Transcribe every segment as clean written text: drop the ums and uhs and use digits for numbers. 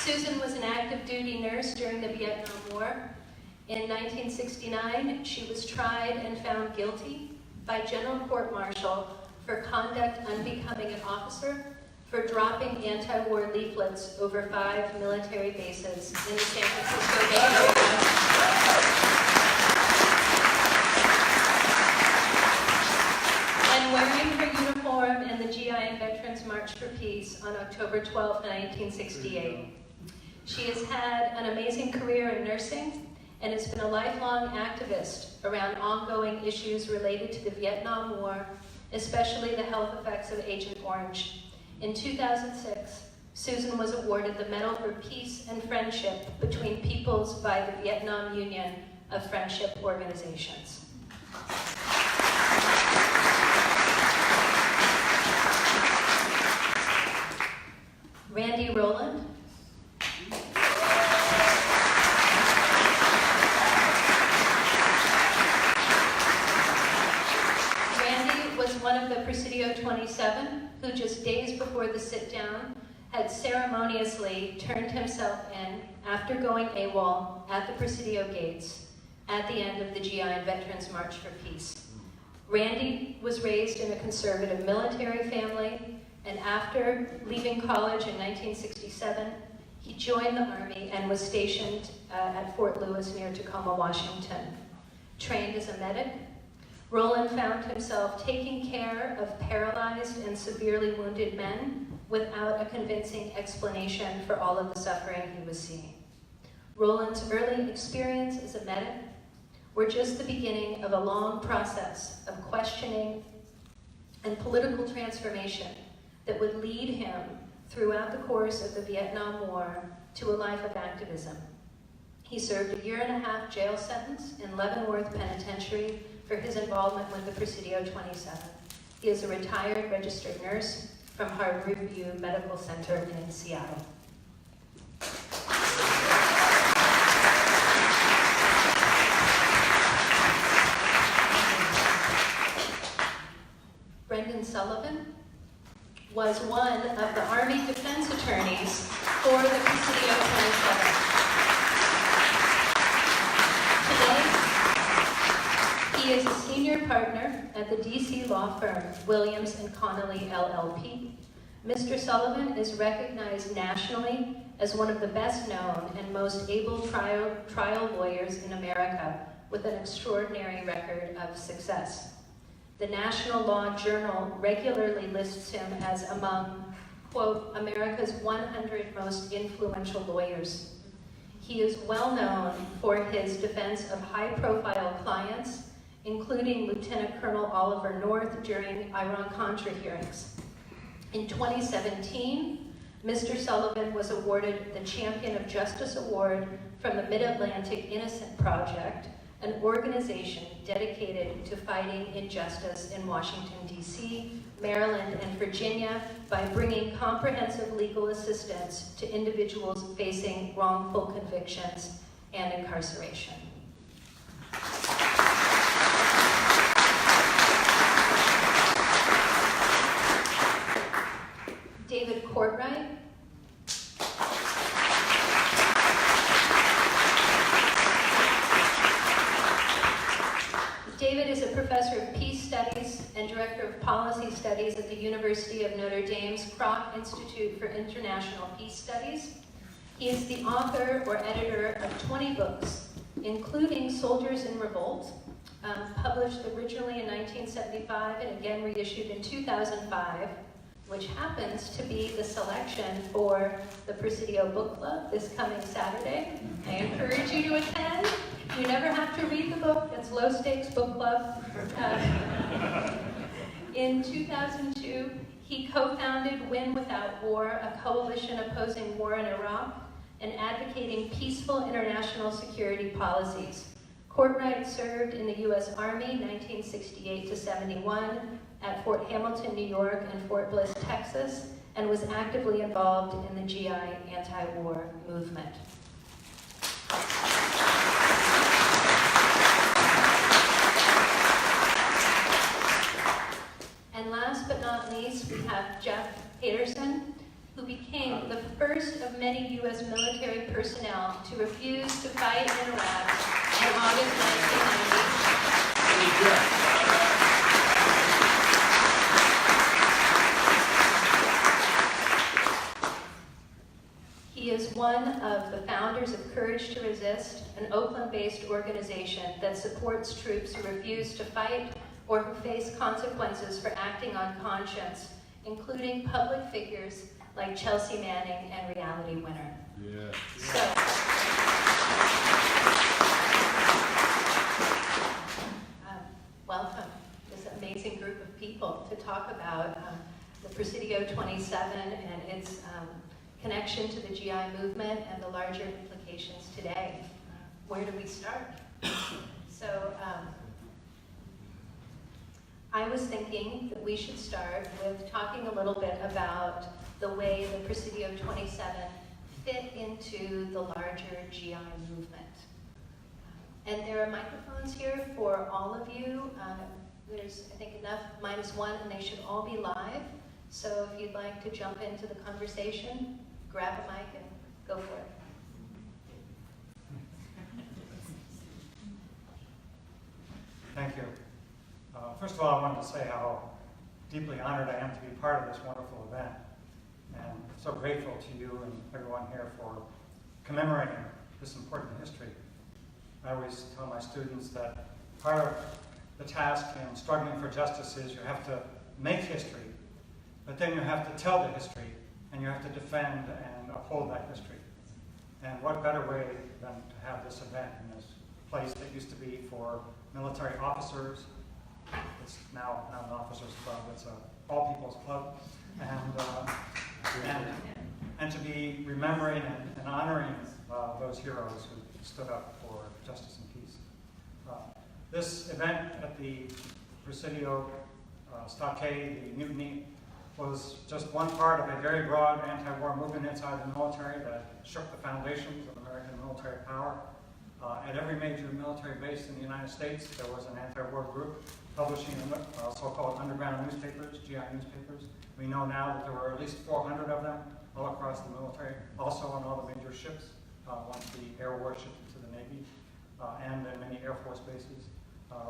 Susan was an active duty nurse during the Vietnam War. In 1969, she was tried and found guilty by General Court-Martial for conduct unbecoming an officer for dropping anti-war leaflets over 5 military bases in the San Francisco Bay Area. And wearing her uniform in the GI and Veterans March for Peace on October 12, 1968. She has had an amazing career in nursing and has been a lifelong activist around ongoing issues related to the Vietnam War, especially the health effects of Agent Orange. In 2006, Susan was awarded the Medal for Peace and Friendship between Peoples by the Vietnam Union of Friendship Organizations. Randy Rowland. Randy was one of the Presidio 27 who just days before the sit-down had ceremoniously turned himself in after going AWOL at the Presidio gates at the end of the GI and Veterans March for Peace. Randy was raised in a conservative military family, and after leaving college in 1967, he joined the Army and was stationed at Fort Lewis near Tacoma, Washington. Trained as a medic, Roland found himself taking care of paralyzed and severely wounded men without a convincing explanation for all of the suffering he was seeing. Roland's early experience as a medic were just the beginning of a long process of questioning and political transformation that would lead him throughout the course of the Vietnam War to a life of activism. He served a 1.5-year jail sentence in Leavenworth Penitentiary for his involvement with the Presidio 27. He is a retired registered nurse from Harborview Medical Center in Seattle. Brendan Sullivan was one of the Army defense attorneys for the Presidio 27. Today, he is a senior partner at the DC law firm Williams & Connolly LLP. Mr. Sullivan is recognized nationally as one of the best known and most able trial lawyers in America with an extraordinary record of success. The National Law Journal regularly lists him as among, quote, America's 100 most influential lawyers. He is well known for his defense of high-profile clients, including Lieutenant Colonel Oliver North during Iran-Contra hearings. In 2017, Mr. Sullivan was awarded the Champion of Justice Award from the Mid-Atlantic Innocent Project, an organization dedicated to fighting injustice in Washington, D.C., Maryland, and Virginia by bringing comprehensive legal assistance to individuals facing wrongful convictions and incarceration. David Courtwright. David is a professor of peace studies and director of policy studies at the University of Notre Dame's Kroc Institute for International Peace Studies. He is the author or editor of 20 books, including Soldiers in Revolt, published originally in 1975 and again reissued in 2005, which happens to be the selection for the Presidio Book Club this coming Saturday. I encourage you to attend. You never have to read the book. It's low-stakes book club. In 2002, he co-founded Win Without War, a coalition opposing war in Iraq and advocating peaceful international security policies. Courtwright served in the U.S. Army 1968 to 71 at Fort Hamilton, New York, and Fort Bliss, Texas, and was actively involved in the GI anti-war movement. And last but not least, we have Jeff Peterson. who became the first of many U.S. military personnel to refuse to fight in Iraq in August 1990. He is one of the founders of Courage to Resist, an Oakland-based organization that supports troops who refuse to fight or who face consequences for acting on conscience, including public figures like Chelsea Manning and Reality Winner. Yeah. So, welcome this amazing group of people to talk about the Presidio 27 and its connection to the GI movement and the larger implications today. Where do we start? So, I was thinking that we should start with talking a little bit about the way the Presidio 27 fit into the larger GI movement. And there are microphones here for all of you. There's, I think, enough -1, and they should all be live. So if you'd like to jump into the conversation, grab a mic and go for it. Thank you. First of all, I wanted to say how deeply honored I am to be part of this wonderful event, and so grateful to you and everyone here for commemorating this important history. I always tell my students that part of the task in struggling for justice is you have to make history, but then you have to tell the history, and you have to defend and uphold that history. And what better way than to have this event in this place that used to be for military officers. It's now not an officers club, it's an all people's club. And to be remembering and honoring those heroes who stood up for justice and peace. This event at the Presidio stockade, the mutiny, was just one part of a very broad anti-war movement inside the military that shook the foundations of American military power. At every major military base in the United States, there was an anti-war group publishing so-called underground newspapers, GI newspapers. We know now that there were at least 400 of them all across the military, also on all the major ships, once the air war shipped into the Navy, and in many Air Force bases.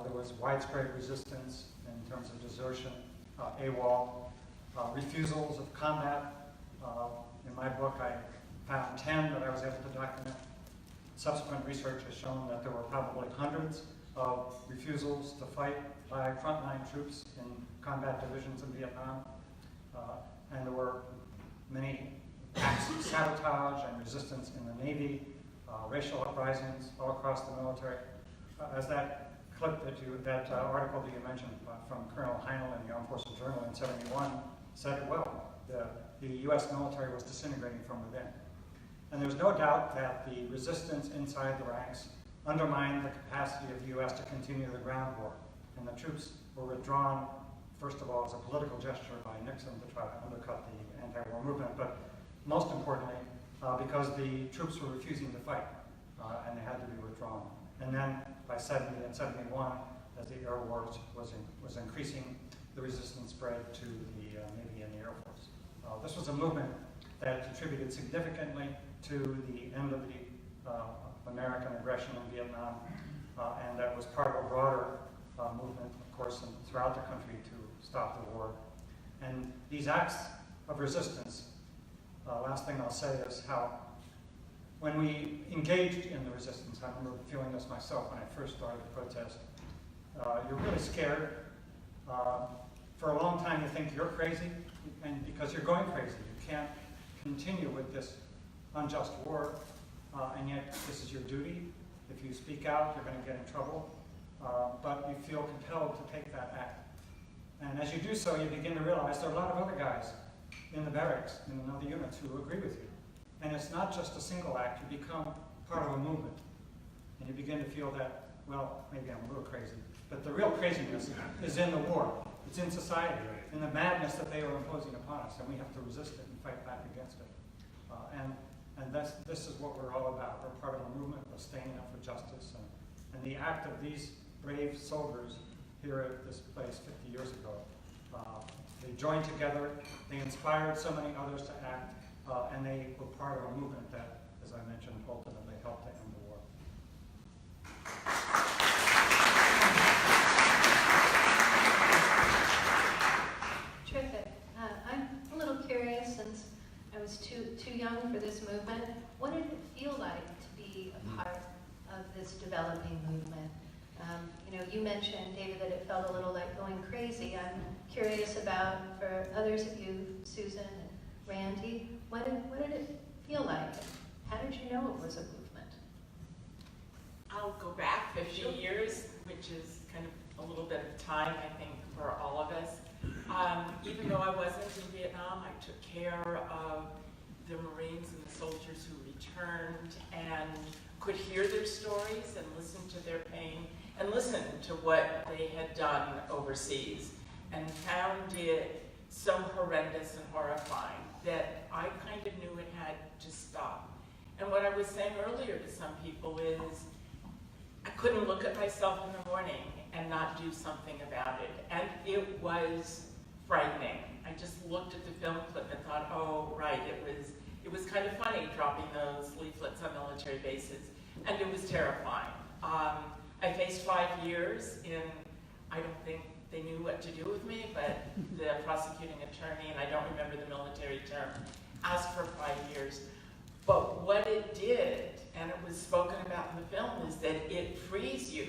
There was widespread resistance in terms of desertion, AWOL, refusals of combat. In my book, I found 10 that I was able to document. Subsequent research has shown that there were probably hundreds of refusals to fight by frontline troops in combat divisions in Vietnam. And there were many acts of sabotage and resistance in the Navy, racial uprisings all across the military. As that clip that article that you mentioned from Colonel Heinel in the Armed Forces Journal in '71 said it well. The U.S. military was disintegrating from within. And there's no doubt that the resistance inside the ranks undermined the capacity of the U.S. to continue the ground war. And the troops were withdrawn, first of all, as a political gesture by Nixon to try to undercut the anti-war movement, but most importantly, because the troops were refusing to fight, and they had to be withdrawn. And then by '70 and '71, as the air war was increasing, the resistance spread to the Navy and the Air Force. This was a movement that contributed significantly to the end of the American aggression in Vietnam, and that was part of a broader movement, of course, throughout the country to stop the war. And these acts of resistance, last thing I'll say is how when we engaged in the resistance, I remember feeling this myself when I first started the protest, you're really scared. For a long time you think you're crazy, and because you're going crazy. You can't continue with this unjust war, and yet this is your duty. If you speak out, you're going to get in trouble, but you feel compelled to take that act. And as you do so, you begin to realize there are a lot of other guys in the barracks, in other units, who agree with you. And it's not just a single act, you become part of a movement. And you begin to feel that, well, maybe I'm a little crazy, but the real craziness is in the war. It's in society, in the madness that they are imposing upon us, and we have to resist it and fight back against it. And this is what we're all about. We're part of a movement of standing up for justice. And the act of these brave soldiers here at this place 50 years ago, they joined together, they inspired so many others to act, and they were part of a movement that, as I mentioned, ultimately helped to end the war. Terrific. I'm a little curious, since I was too young for this movement. What did it feel like to be a part of this developing movement? You mentioned, David, that it felt a little like going crazy. I'm curious about, for others of you, Susan and Randy, what did it feel like? How did you know it was a movement? I'll go back 50 years, which is kind of a little bit of time, I think, for all of us. Even though I wasn't in Vietnam, I took care of the Marines and the soldiers who returned and could hear their stories and listen to their pain and listen to what they had done overseas, and found it so horrendous and horrifying that I kind of knew it had to stop. And what I was saying earlier to some people is, I couldn't look at myself in the morning and not do something about it. And it was frightening. I just looked at the film clip and thought, oh, right, it was kind of funny dropping those leaflets on military bases. And it was terrifying. I faced 5 years in, I don't think they knew what to do with me, but the prosecuting attorney, and I don't remember the military term, asked for 5 years. But what it did, and it was spoken about in the film, is that it frees you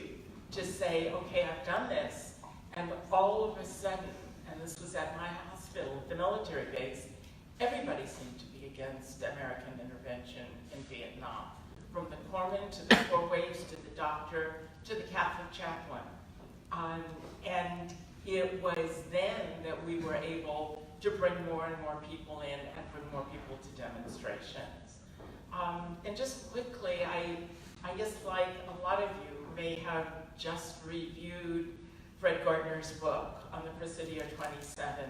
to say, okay, I've done this, and all of a sudden, and this was at my hospital, the military base, everybody seemed to be against American intervention in Vietnam. From the corpsman to the four waves to the doctor to the Catholic chaplain. And it was then that we were able to bring more and more people in and bring more people to demonstrations. And just quickly, I guess like a lot of you may have just reviewed Fred Gardner's book on the Presidio 27,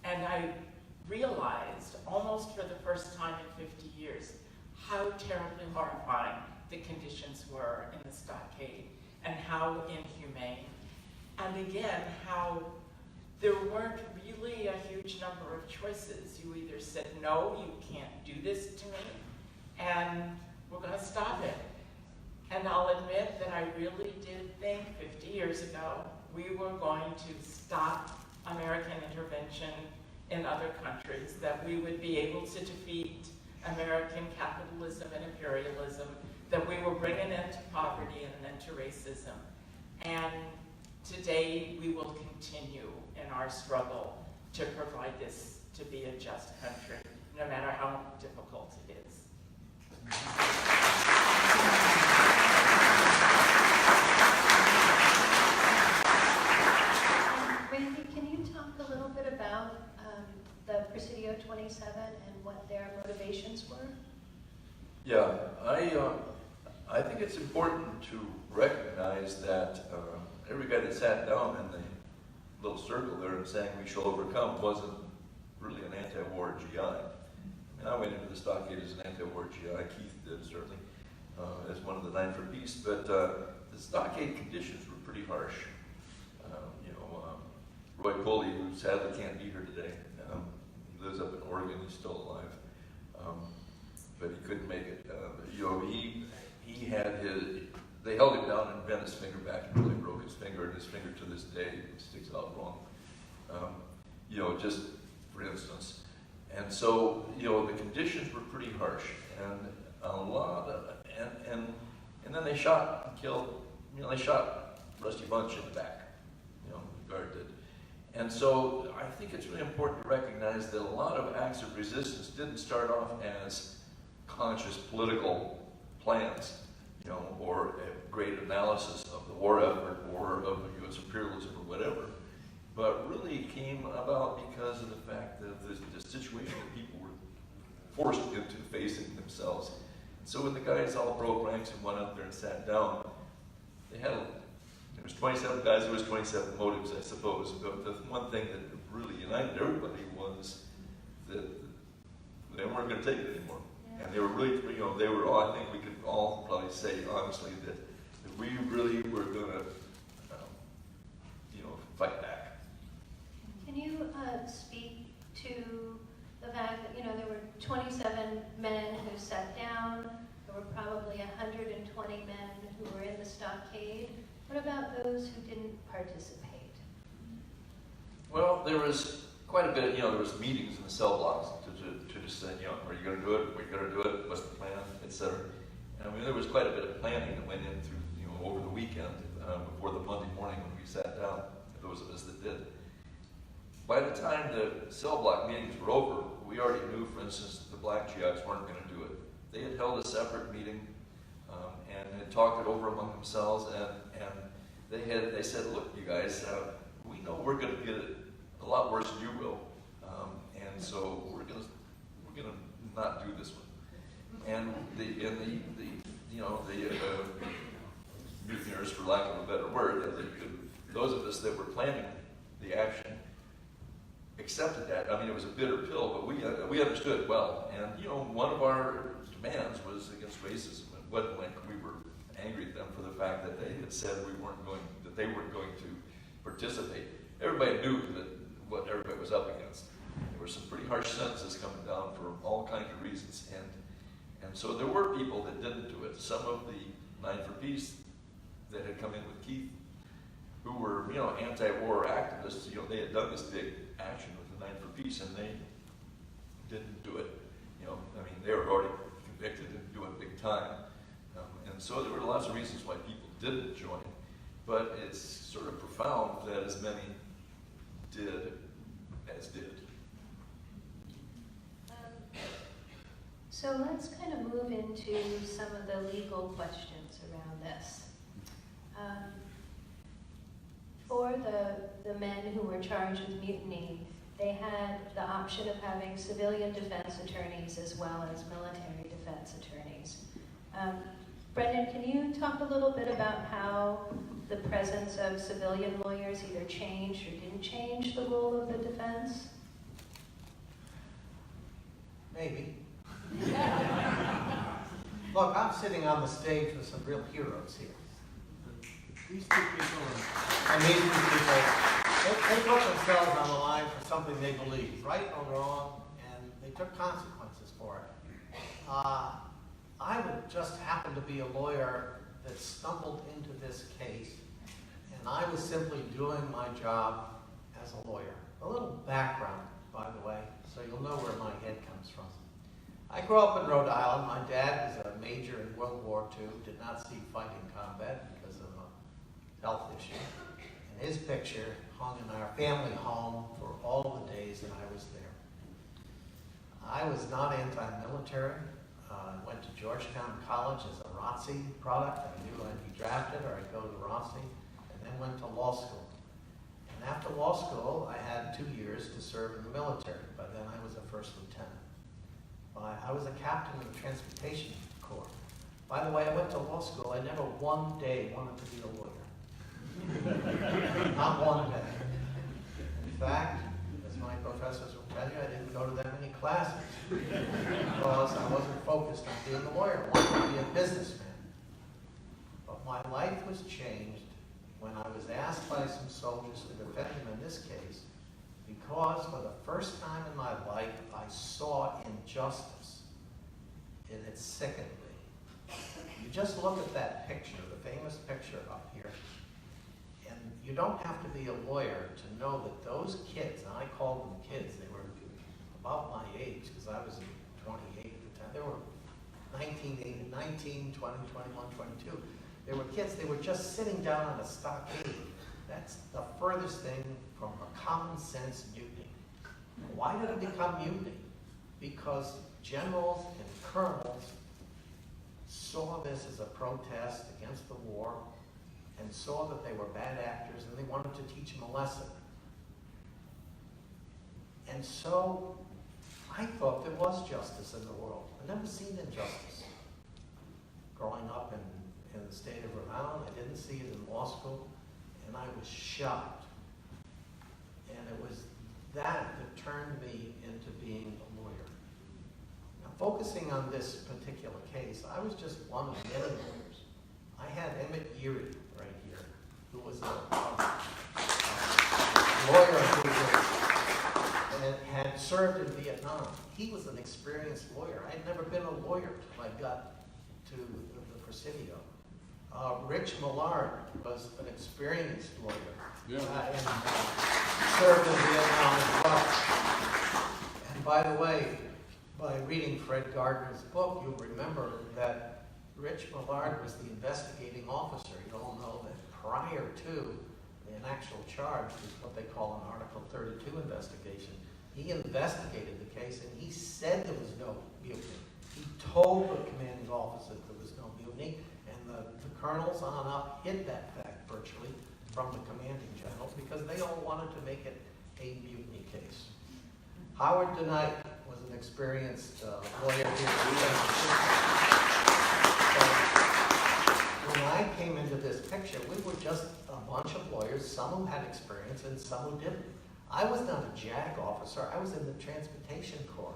and I realized almost for the first time in 50 years how terribly horrifying the conditions were in the stockade and how inhumane. And again, how there weren't really a huge number of choices. You either said, no, you can't do this to me, and we're going to stop it. And I'll admit that I really did think 50 years ago we were going to stop American intervention in other countries, that we would be able to defeat American capitalism and imperialism, that we were bringing an end to poverty and an end to racism. And today we will continue in our struggle to provide this to be a just country, no matter how difficult it is. Randy, can you talk a little bit about the Presidio 27 and what their motivations were? Yeah, I think it's important to recognize that every guy that sat down in the little circle there and saying we shall overcome wasn't really an anti-war GI. I mean, I went into the stockade as an anti-war GI, Keith did certainly, as one of the 9 for Peace, but the stockade conditions were pretty harsh. Roy Pulley, who sadly can't be here today, he lives up in Oregon, he's still alive, but he couldn't make it. He had they held him down and bent his finger back and really broke his finger, and his finger to this day sticks out wrong. Just for instance. And so, the conditions were pretty harsh, and a lot of, and then they shot and killed, they shot Rusty Bunch in the back, the guard did. And so I think it's really important to recognize that a lot of acts of resistance didn't start off as conscious political plans, or a great analysis of the war effort or of U.S. imperialism or whatever, but really came about because of the fact that the situation that people were forced into facing themselves. And so when the guys all broke ranks and went out there and sat down, there was 27 guys, there was 27 motives, I suppose, but the one thing that really united everybody was that they weren't going to take it anymore. Yeah. And they were really, they were all, I think we could all probably say honestly that we really were going to, fight back. Can you speak to the fact that, there were 27 men who sat down. There were probably 120 men who were in the stockade. What about those who didn't participate? Well, there was quite a bit, there was meetings in the cell blocks to just say, are you going to do it? Are you going to do it? What's the plan? Etc. And I mean, there was quite a bit of planning that went in through, over the weekend, before the Monday morning when we sat down, those of us that did. By the time the cell block meetings were over, we already knew, for instance, that the black GIs weren't going to do it. They had held a separate meeting and had talked it over among themselves, and they said, look, you guys, we know we're going to get it a lot worse than you will, and so we're going to not do this one. And the mutineers, for lack of a better word, those of us that were planning the action accepted that. I mean, it was a bitter pill, but we understood it well. And one of our demands was against racism. It wasn't like we were angry at them for the fact that they had said they weren't going to participate. Everybody knew what everybody was up against. There were some pretty harsh sentences coming down for all kinds of reasons, and so there were people that didn't do it. Some of the Nine for Peace that had come in with Keith, who were anti-war activists, they had done this big action with the Nine for Peace, and they didn't do it. I mean, they were already convicted and do it big time, and so there were lots of reasons why people didn't join. But it's sort of profound that as many did as did. So let's kind of move into some of the legal questions around this. For the men who were charged with mutiny, they had the option of having civilian defense attorneys as well as military defense attorneys. Brendan, can you talk a little bit about how the presence of civilian lawyers either changed or didn't change the role of the defense? Maybe. Look, I'm sitting on the stage with some real heroes here. These two people, and these two people, they put themselves on the line for something they believe, right or wrong, and they took consequences for it. I would just happen to be a lawyer that stumbled into this case, and I was simply doing my job as a lawyer. A little background, by the way, so you'll know where my head comes from. I grew up in Rhode Island. My dad was a major in World War II, did not see fighting combat because of a health issue. And his picture hung in our family home for all the days that I was there. I was not anti-military. I went to Georgetown College as a ROTC product. I knew I'd be drafted or I'd go to ROTC, and then went to law school. And after law school, I had 2 years to serve in the military. By then, I was a first lieutenant. I was a captain of the Transportation Corps. By the way, I went to law school. I never one day wanted to be a lawyer. Not one day. In fact, as my professors will tell you, I didn't go to that many classes because I wasn't focused on being a lawyer. I wanted to be a businessman. But my life was changed when I was asked by some soldiers to defend him in this case, because for the first time in my life, I saw injustice, and it sickened me. You just look at that picture, the famous picture up here, and you don't have to be a lawyer to know that those kids, and I called them kids, they were about my age, because I was 28 at the time. They were 19, 20, 21, 22. They were kids. They were just sitting down on a stockade. That's the furthest thing from a common sense mutiny. Why did it become mutiny? Because generals and colonels saw this as a protest against the war and saw that they were bad actors, and they wanted to teach them a lesson. And so I thought there was justice in the world. I've never seen injustice. Growing up in the state of Rhode Island, I didn't see it in law school, and I was shocked. And it was that turned me into being a lawyer. Now, focusing on this particular case, I was just one of many lawyers. I had Emmett Geary right here, who was a lawyer who had served in Vietnam. He was an experienced lawyer. I'd never been a lawyer till I got to the Presidio. Rich Millard was an experienced lawyer. Yeah. And served in Vietnam as well. And by the way, by reading Fred Gardner's book, you'll remember that Rich Millard was the investigating officer. You all know that prior to an actual charge, which is what they call an Article 32 investigation, he investigated the case and he said there was no mutiny. He told the commanding officer there was no mutiny, and the colonels on up hid that fact virtually from the commanding generals because they all wanted to make it a mutiny case. Howard DeKnight was an experienced lawyer here. So when I came into this picture, we were just a bunch of lawyers, some who had experience and some who didn't. I was not a JAG officer, I was in the Transportation Corps.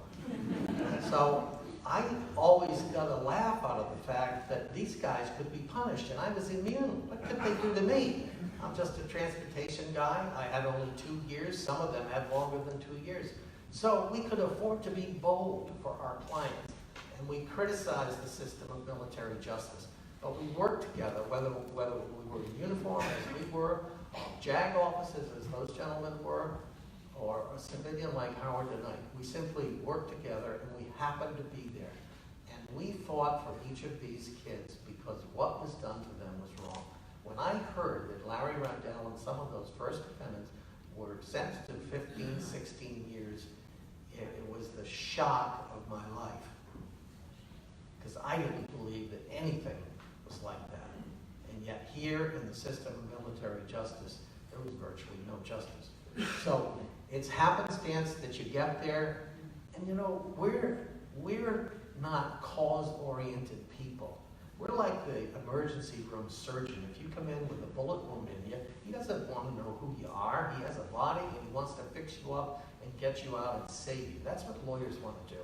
So I always got a laugh out of the fact that these guys could be punished and I was immune. What could they do to me? I'm just a transportation guy. I had only 2 years. Some of them had longer than 2 years. So we could afford to be bold for our clients. And we criticized the system of military justice. But we worked together, whether we were in uniform as we were, JAG officers as those gentlemen were, or a civilian like Howard DeKnight. We simply worked together and we happened to be there. And we fought for each of these kids because what was done to them was wrong. When I heard that Larry Rundell and some of those first defendants were sentenced to 15, 16 years, it was the shock of my life. Because I didn't believe that anything was like that. And yet here in the system of military justice, there was virtually no justice. So it's happenstance that you get there. And you know, we're not cause-oriented people. We're like the emergency room surgeon. If you come in with a bullet wound in you, he doesn't want to know who you are. He has a body and he wants to fix you up and get you out and save you. That's what lawyers want to do.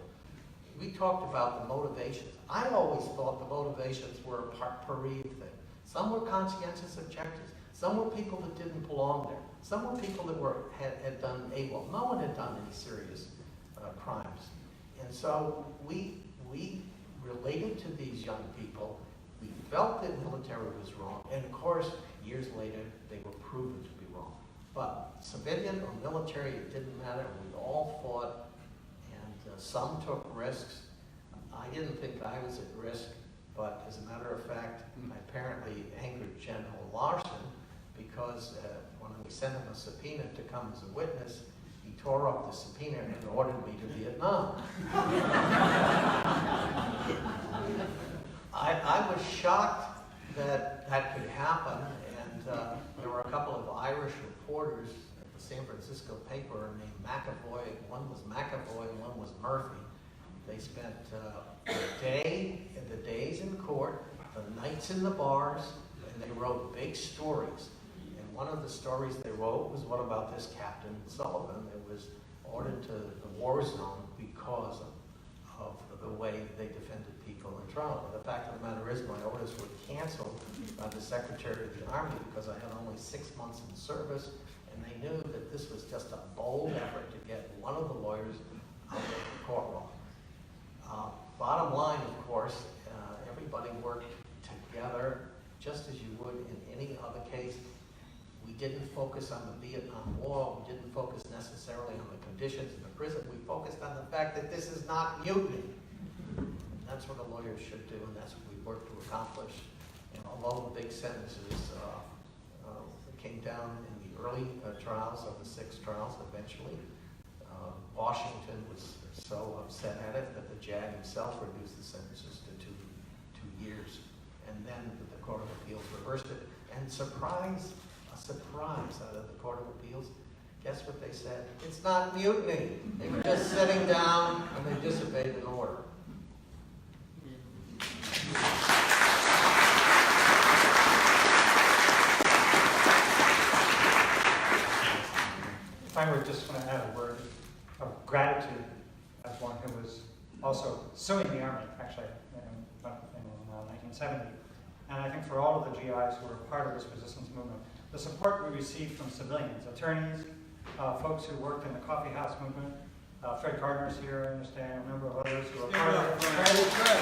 We talked about the motivations. I always thought the motivations were a parade thing. Some were conscientious objectors. Some were people that didn't belong there. Some were people that had done AWOL. No one had done any serious crimes. And so we related to these young people. We felt that military was wrong. And of course, years later, they were proven to be wrong. But civilian or military, it didn't matter. We all fought. And some took risks. I didn't think I was at risk. But as a matter of fact, I apparently angered General Larson because when we sent him a subpoena to come as a witness, he tore up the subpoena and ordered me to Vietnam. I was shocked that that could happen, and there were a couple of Irish reporters at the San Francisco paper named McAvoy. One was McAvoy and one was Murphy. They spent the days in court, the nights in the bars, and they wrote big stories. And one of the stories they wrote was one about this Captain Sullivan that was ordered to the war zone because of the way they defended people in trial. And the fact of the matter is my orders were canceled by the Secretary of the Army because I had only 6 months in service, and they knew that this was just a bold effort to get one of the lawyers out of the courtroom. Bottom line, of course, everybody worked together just as you would in any other case. We didn't focus on the Vietnam War. We didn't focus necessarily on the conditions in the prison. We focused on the fact that this is not mutiny. And that's what a lawyer should do, and that's what we worked to accomplish. And although the big sentences came down in the early trials of the 6 trials eventually, Washington was so upset at it that the JAG himself reduced the sentences to two years. And then the Court of Appeals reversed it. And a surprise out of the Court of Appeals, guess what they said? It's not mutiny. They were just sitting down and they disobeyed an order. If I were just going to add a word of gratitude as one who was also suing the Army, actually, in 1970. And I think for all of the GIs who were part of this resistance movement, the support we received from civilians, attorneys, folks who worked in the coffee house movement, Fred Gardner's here, I understand, a number of others who are Stand part up, of it. Fred.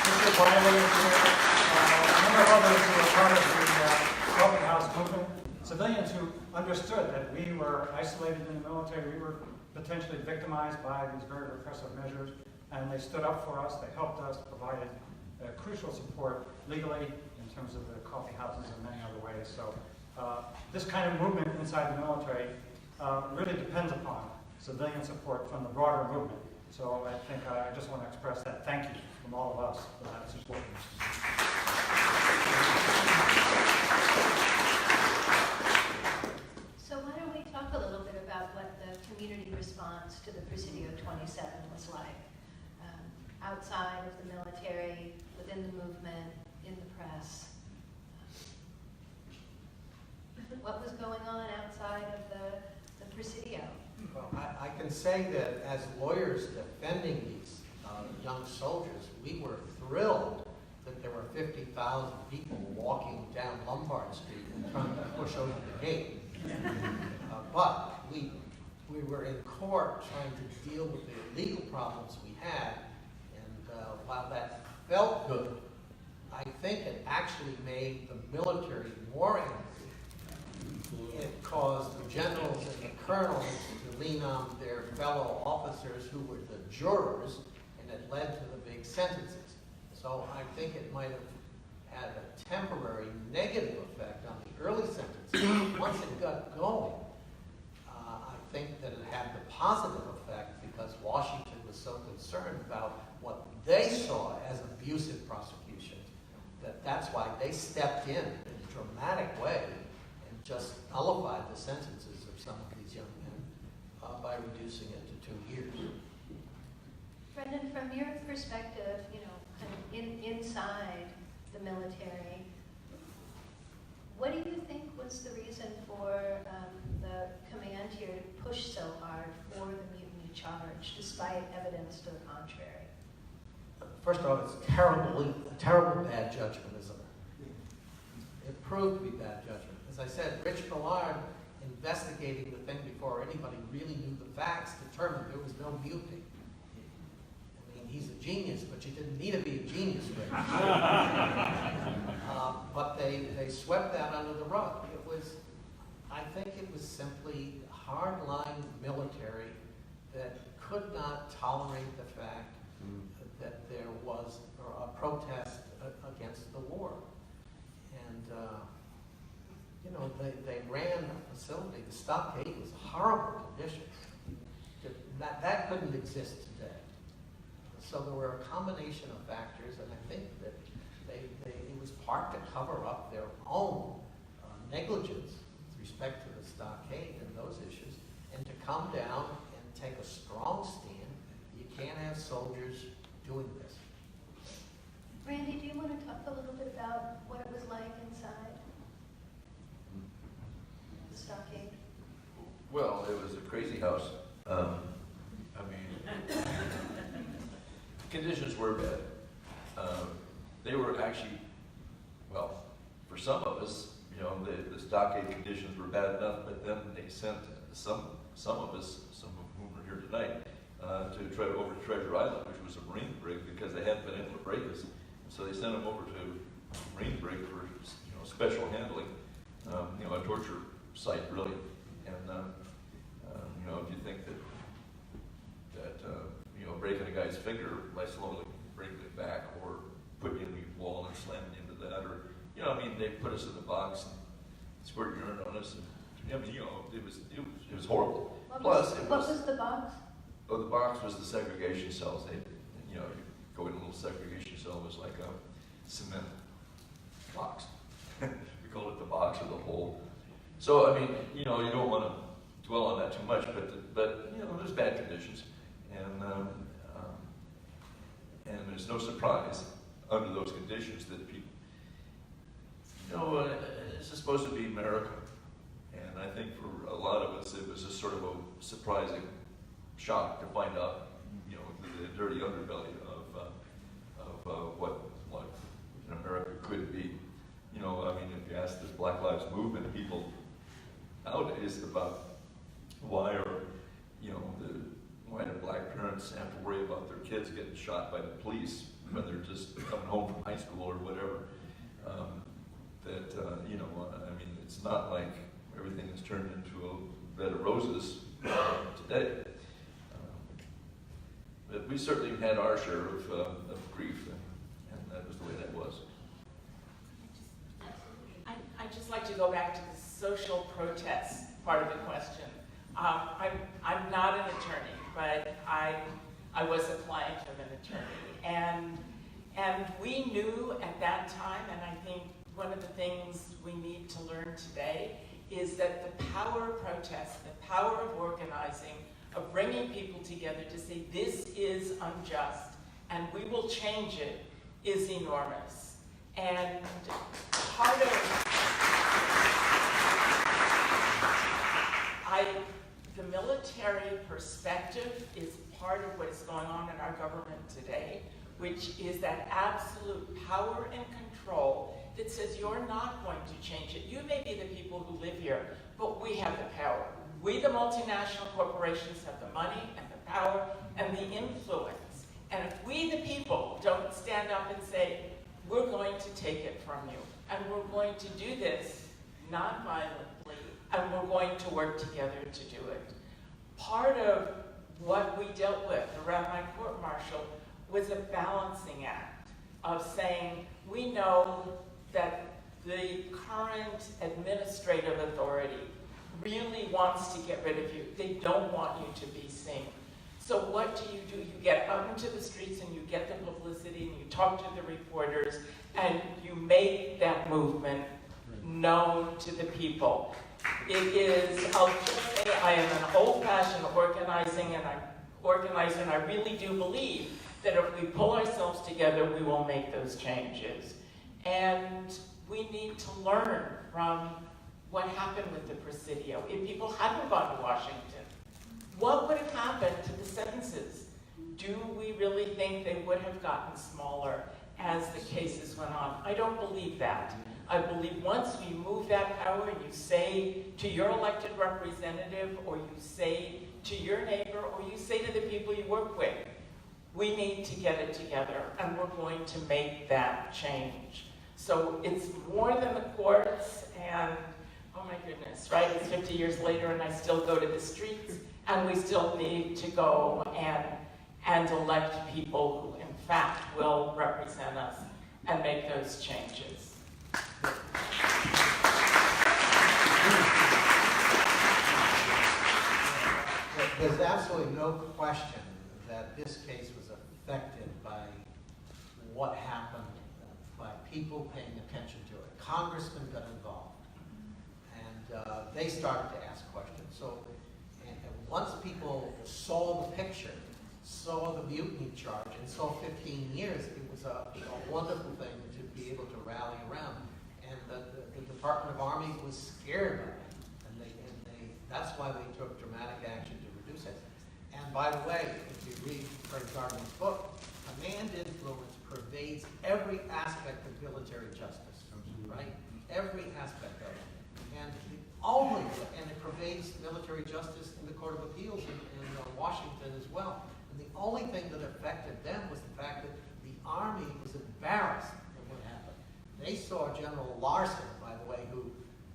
Mr. Wiley is here, a number of others who are part of the Coffee House movement. Civilians who understood that we were isolated in the military, we were potentially victimized by these very repressive measures, and they stood up for us, they helped us, provided crucial support legally in terms of the coffee houses and many other ways. So this kind of movement inside the military really depends upon civilian support from the broader movement. So I think I just want to express that thank you from all of us for that support. So why don't we talk a little bit about what the community response to the Presidio 27 was like? Outside of the military, within the movement, in the press. What was going on outside of the Presidio? Well, I can say that as lawyers defending these young soldiers, we were thrilled that there were 50,000 people walking down Lombard Street and trying to push open the gate. But we were in court trying to deal with the legal problems we had, and while that felt good, I think it actually made the military more angry. It caused the generals and the colonels to lean on their fellow officers who were the jurors, and it led to the big sentences. So I think it might have had a temporary negative effect on the early sentences. Once it got going, I think that it had the positive effect because Washington was so concerned about what they saw as abusive prosecution that's why they stepped in a dramatic way and just nullified the sentences of some of these young men by reducing it to 2 years. Brendan, from your perspective, kind of inside the military, what do you think was the reason for the command here to push so hard for the mutiny charge, despite evidence to the contrary? First of all, it's a terrible bad judgment, isn't it? It proved to be bad judgment. As I said, Rich Millard, investigating the thing before anybody really knew the facts, determined there was no mutiny. I mean, he's a genius, but you didn't need to be a genius, Rich. But they swept that under the rug. I think it was simply hardline military that could not tolerate the fact that there was a protest against the war. And, they ran a facility. The stockade was horrible conditions. That couldn't exist today. So there were a combination of factors, and I think that it was part to cover up their own negligence with respect to the stockade and those issues, and to come down and take a strong stand. You can't have soldiers doing this. Randy, do you want to talk a little bit about what it was like inside the stockade? Well, it was a crazy house. Conditions were bad. They were actually, well, for some of us, the stockade conditions were bad enough, but then they sent some of us, some of whom are here tonight, over to Treasure Island, which was a Marine brig, because they hadn't been able to break us. So they sent them over to a Marine brig for special handling, a torture site really. And if you think that breaking a guy's finger by slowly breaking it back, or putting you in the wall and slamming into that, or they put us in the box and squirted urine on us, and it was horrible. What Plus, was the box? Oh, the box was the segregation cells. You go in a little segregation cell. It was like a cement box. We called it the box or the hole. So you don't want to dwell on that too much, but there's bad conditions, and there's no surprise under those conditions that people, this is supposed to be America, and I think for a lot of us it was a sort of a surprising shock to find out, the dirty underbelly of what life in America could be. If you ask this Black Lives Movement people nowadays about why are get shot by the police when they're just coming home from high school or whatever. You know, I mean, it's not like everything is turned into a bed of roses today. But we certainly had our share of grief, and that was the way that was. I'd just like to go back to the social protest part of the question. I'm not an attorney, but I was a client of an attorney, and we knew at that time, and I think one of the things we need to learn today is that the power of protest, the power of organizing, of bringing people together to say this is unjust and we will change it is enormous. And part of the military perspective is part of what is going on in our government today, which is that absolute power and control that says you're not going to change it. You may be the people who live here, but we have the power. We, the multinational corporations, have the money and the power and the influence. And if we, the people, don't stand up and say, we're going to take it from you, and we're going to do this non-violently, and we're going to work together to do it. Part of what we dealt with around my court-martial was a balancing act of saying, we know that the current administrative authority really wants to get rid of you. They don't want you to be seen. So what do? You get out into the streets and you get the publicity and you talk to the reporters and you make that movement known to the people. It is, I'll just say, I am an old-fashioned organizer, and I really do believe that if we pull ourselves together, we will make those changes. And we need to learn from what happened with the Presidio. If people hadn't gone to Washington, what would have happened to the sentences? Do we really think they would have gotten smaller as the cases went on? I don't believe that. I believe once we move that power and you say to your elected representative, or you say to your neighbor, or you say to the people you work with, we need to get it together, and we're going to make that change. So it's more than the courts, and oh my goodness, right? It's 50 years later and I still go to the streets, and we still need to go and elect people who in fact will represent us and make those changes. There's absolutely no question that this case was affected by what happened, by people paying attention to it. Congressmen got involved, and they started to ask questions. So, and once people saw the picture, saw the mutiny charge, and saw 15 years, it was a wonderful thing to be able to rally around. And the Department of Army was scared of it, and that's why they took dramatic action to reduce it. And by the way, if you read Fred Gardner's book, command influence pervades every aspect of military justice, right? Every aspect of it. And it pervades military justice in the Court of Appeals in Washington as well. And the only thing that affected them was the fact that the Army was embarrassed at what happened. They saw General Larson, by the way, who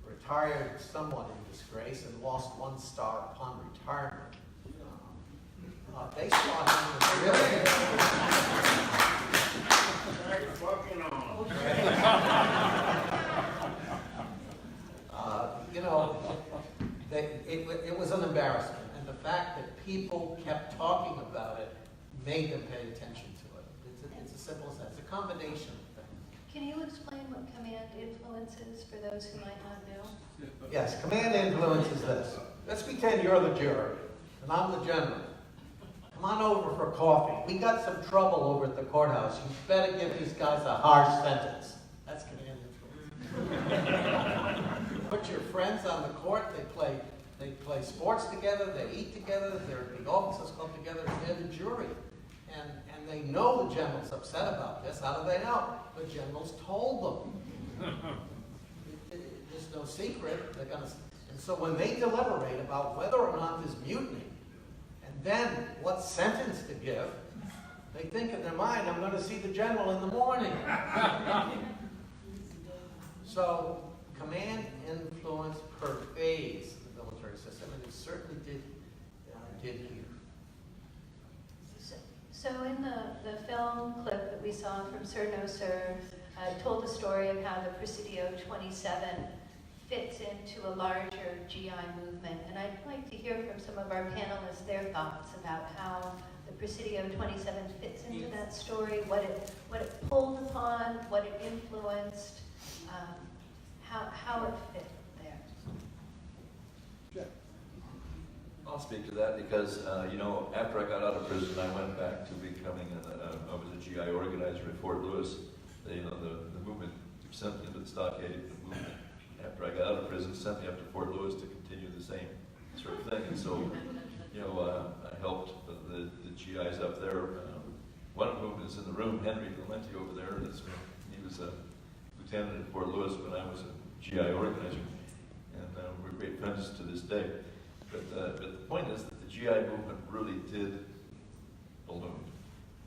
retired somewhat in disgrace and lost 1 star upon retirement. They saw him as really... it was an embarrassment, and the fact that people kept talking about it made them pay attention to it. It's as simple as that. It's a combination of things. Can you explain what command influence is for those who might not know? Yes, command influence is this. Let's pretend you're the jury, and I'm the general. Come on over for coffee. We got some trouble over at the courthouse. You better give these guys a harsh sentence. That's command influence. Put your friends on the court. They play sports together. They eat together. They're at the officers club together. They're the jury, and they know the general's upset about this. How do they know? The general's told them. There's no secret. They're gonna, and so when they deliberate about whether or not there's mutiny, and then what sentence to give, They think in their mind, I'm going to see the general in the morning. So, command influence pervades the military system, and it certainly did here. So in the film clip that we saw from Sir No Sir, told the story of how the Presidio 27 fits into a larger GI movement. And I'd like to hear from some of our panelists their thoughts about how the Presidio 27 fits into that story, what it pulled upon, what it influenced, how it fit there. I'll speak to that because, after I got out of prison, I went back to becoming, I was a GI organizer at Fort Lewis. The movement sent me into the stockade, the movement, after I got out of prison, sent me up to Fort Lewis to continue the same sort of thing. And so, I helped the GIs up there. One of whom is in the room, Henry Valenti over there. He was a lieutenant at Fort Lewis when I was a GI organizer. And we're great friends to this day. But the point is that the GI movement really did balloon.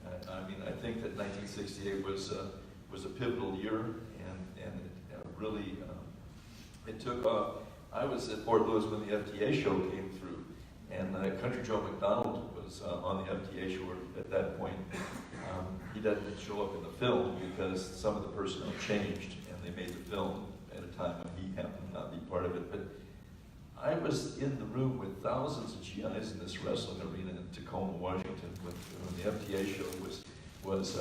I think that 1968 was a pivotal year, and it really it took off. I was at Fort Lewis when the FTA show came through, and Country Joe McDonald was on the FTA show at that point. He doesn't show up in the film because some of the personnel changed, and they made the film at a time when he happened to not be part of it. But I was in the room with thousands of GIs in this wrestling arena in Tacoma, Washington, when the FTA show was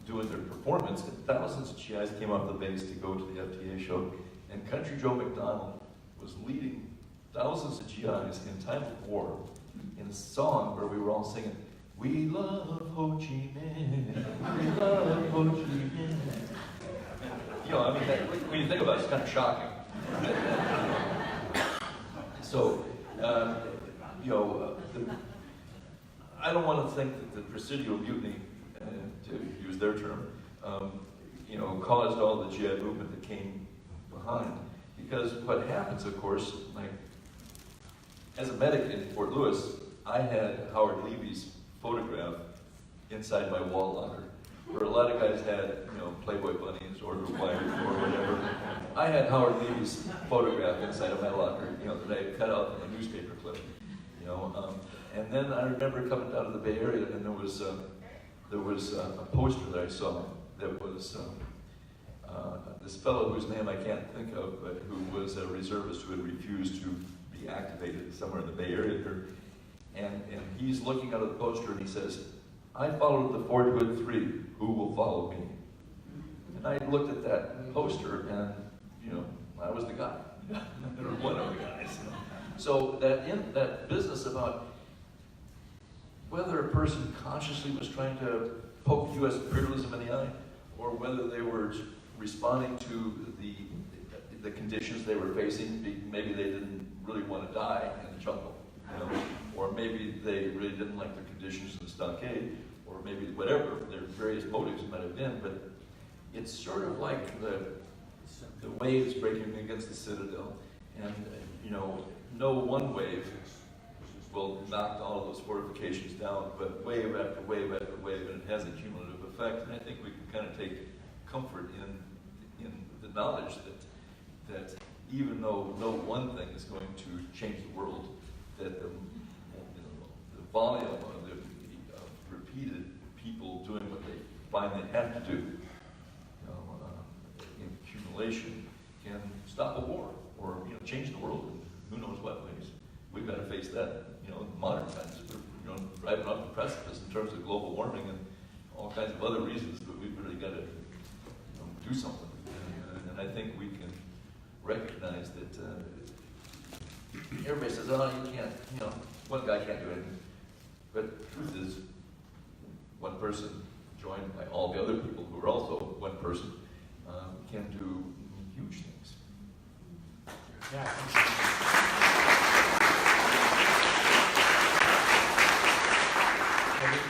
doing their performance, and thousands of GIs came off the base to go to the FTA show, and Country Joe McDonald was leading thousands of GIs in time of war in a song where we were all singing, "We love Ho Chi Minh, we love Ho Chi Minh." When you think about it, it's kind of shocking. So, I don't want to think that the Presidio Mutiny, to use their term, caused all the GI movement that came behind. Because what happens, of course, like, as a medic in Fort Lewis, I had Howard Levy's photograph inside my wall locker, where a lot of guys had, Playboy bunnies or wire or whatever. I had Howard Levy's photograph inside of my locker, that I had cut out from a newspaper clip, and then I remember coming down to the Bay Area, and there was a poster that I saw that was this fellow whose name I can't think of, but who was a reservist who had refused to be activated somewhere in the Bay Area here, and he's looking out of the poster and he says, "I followed the Fort Hood 3, who will follow me?" And I looked at that poster and, I was the guy, or one of the guys. So that business about whether a person consciously was trying to poke U.S. imperialism in the eye, or whether they were responding to the conditions they were facing, maybe they didn't really want to die in the jungle, or maybe they really didn't like the conditions in the stockade, or maybe whatever their various motives might have been, but it's sort of like the waves breaking against the citadel, and no one wave will knock all of those fortifications down, but wave after wave after wave, and it has a cumulative effect. And I think we can kind of take comfort in the knowledge that even though no one thing is going to change the world, that the volume of repeated people doing what they find they have to do, in accumulation, can stop a war or change the world in who knows what ways. We've got to face that, in modern times. We're driving off the precipice in terms of global warming and all kinds of other reasons, but we've really got to do something. And I think we can recognize that everybody says, "Oh, you can't, one guy can't do anything." But the truth is, one person joined by all the other people who are also one person can do huge things. Yeah.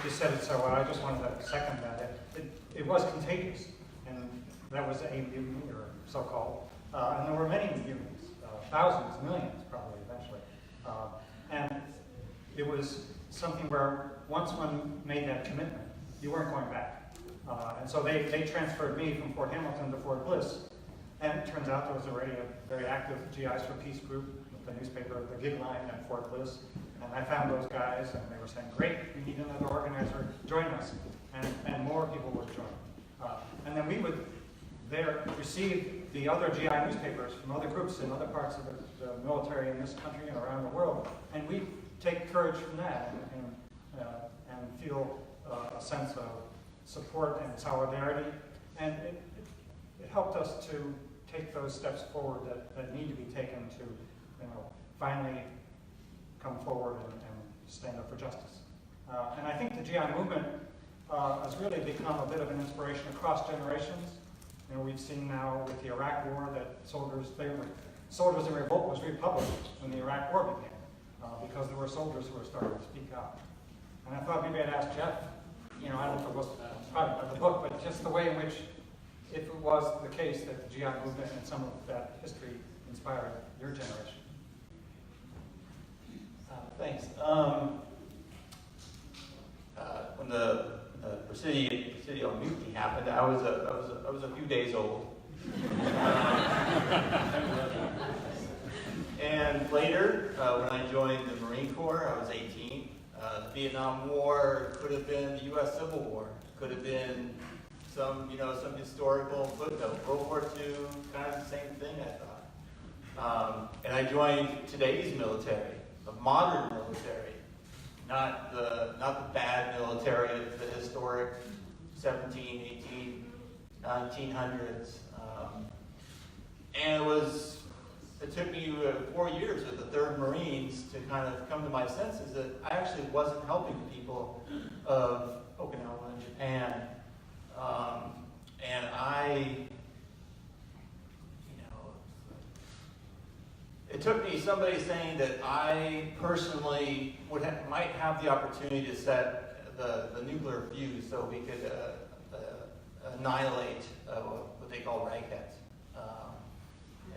You said it so well. I just wanted to second that. It was contagious, and that was a mutiny, or so-called. And there were many mutinies, thousands, millions, probably eventually. And it was something where once one made that commitment you weren't going back. And so they transferred me from Fort Hamilton to Fort Bliss. And it turns out there was already a very active GIs for Peace group, the newspaper, the Gig Line at Fort Bliss. And I found those guys, and they were saying, great, we need another organizer, join us. And more people would join. And then we would there receive the other GI newspapers from other groups in other parts of the military in this country and around the world. And we take courage from that and feel a sense of support and solidarity. And it helped us to take those steps forward that need to be taken to, finally come forward and stand up for justice. And I think the GI movement has really become a bit of an inspiration across generations. We've seen now with the Iraq War that Soldiers in Revolt was republished when the Iraq War began, because there were soldiers who were starting to speak out. And I thought maybe I'd ask Jeff, I don't know if it was part of the book, but just the way in which, if it was the case that the GI movement and some of that history inspired your generation. Thanks. When the Presidio Mutiny happened, I was a few days old. And later, when I joined the Marine Corps, I was 18. The Vietnam War could have been the U.S. Civil War. Could have been some historical footnote. World War II, kind of the same thing, I thought. And I joined today's military, the modern military, not the bad military of the historic 17, 18, 1900s. And it took me 4 years with the 3rd Marines to kind of come to my senses that I actually wasn't helping the people of Okinawa and Japan. And it took me somebody saying that I personally might have the opportunity to set the nuclear fuse so we could annihilate what they call ragheads.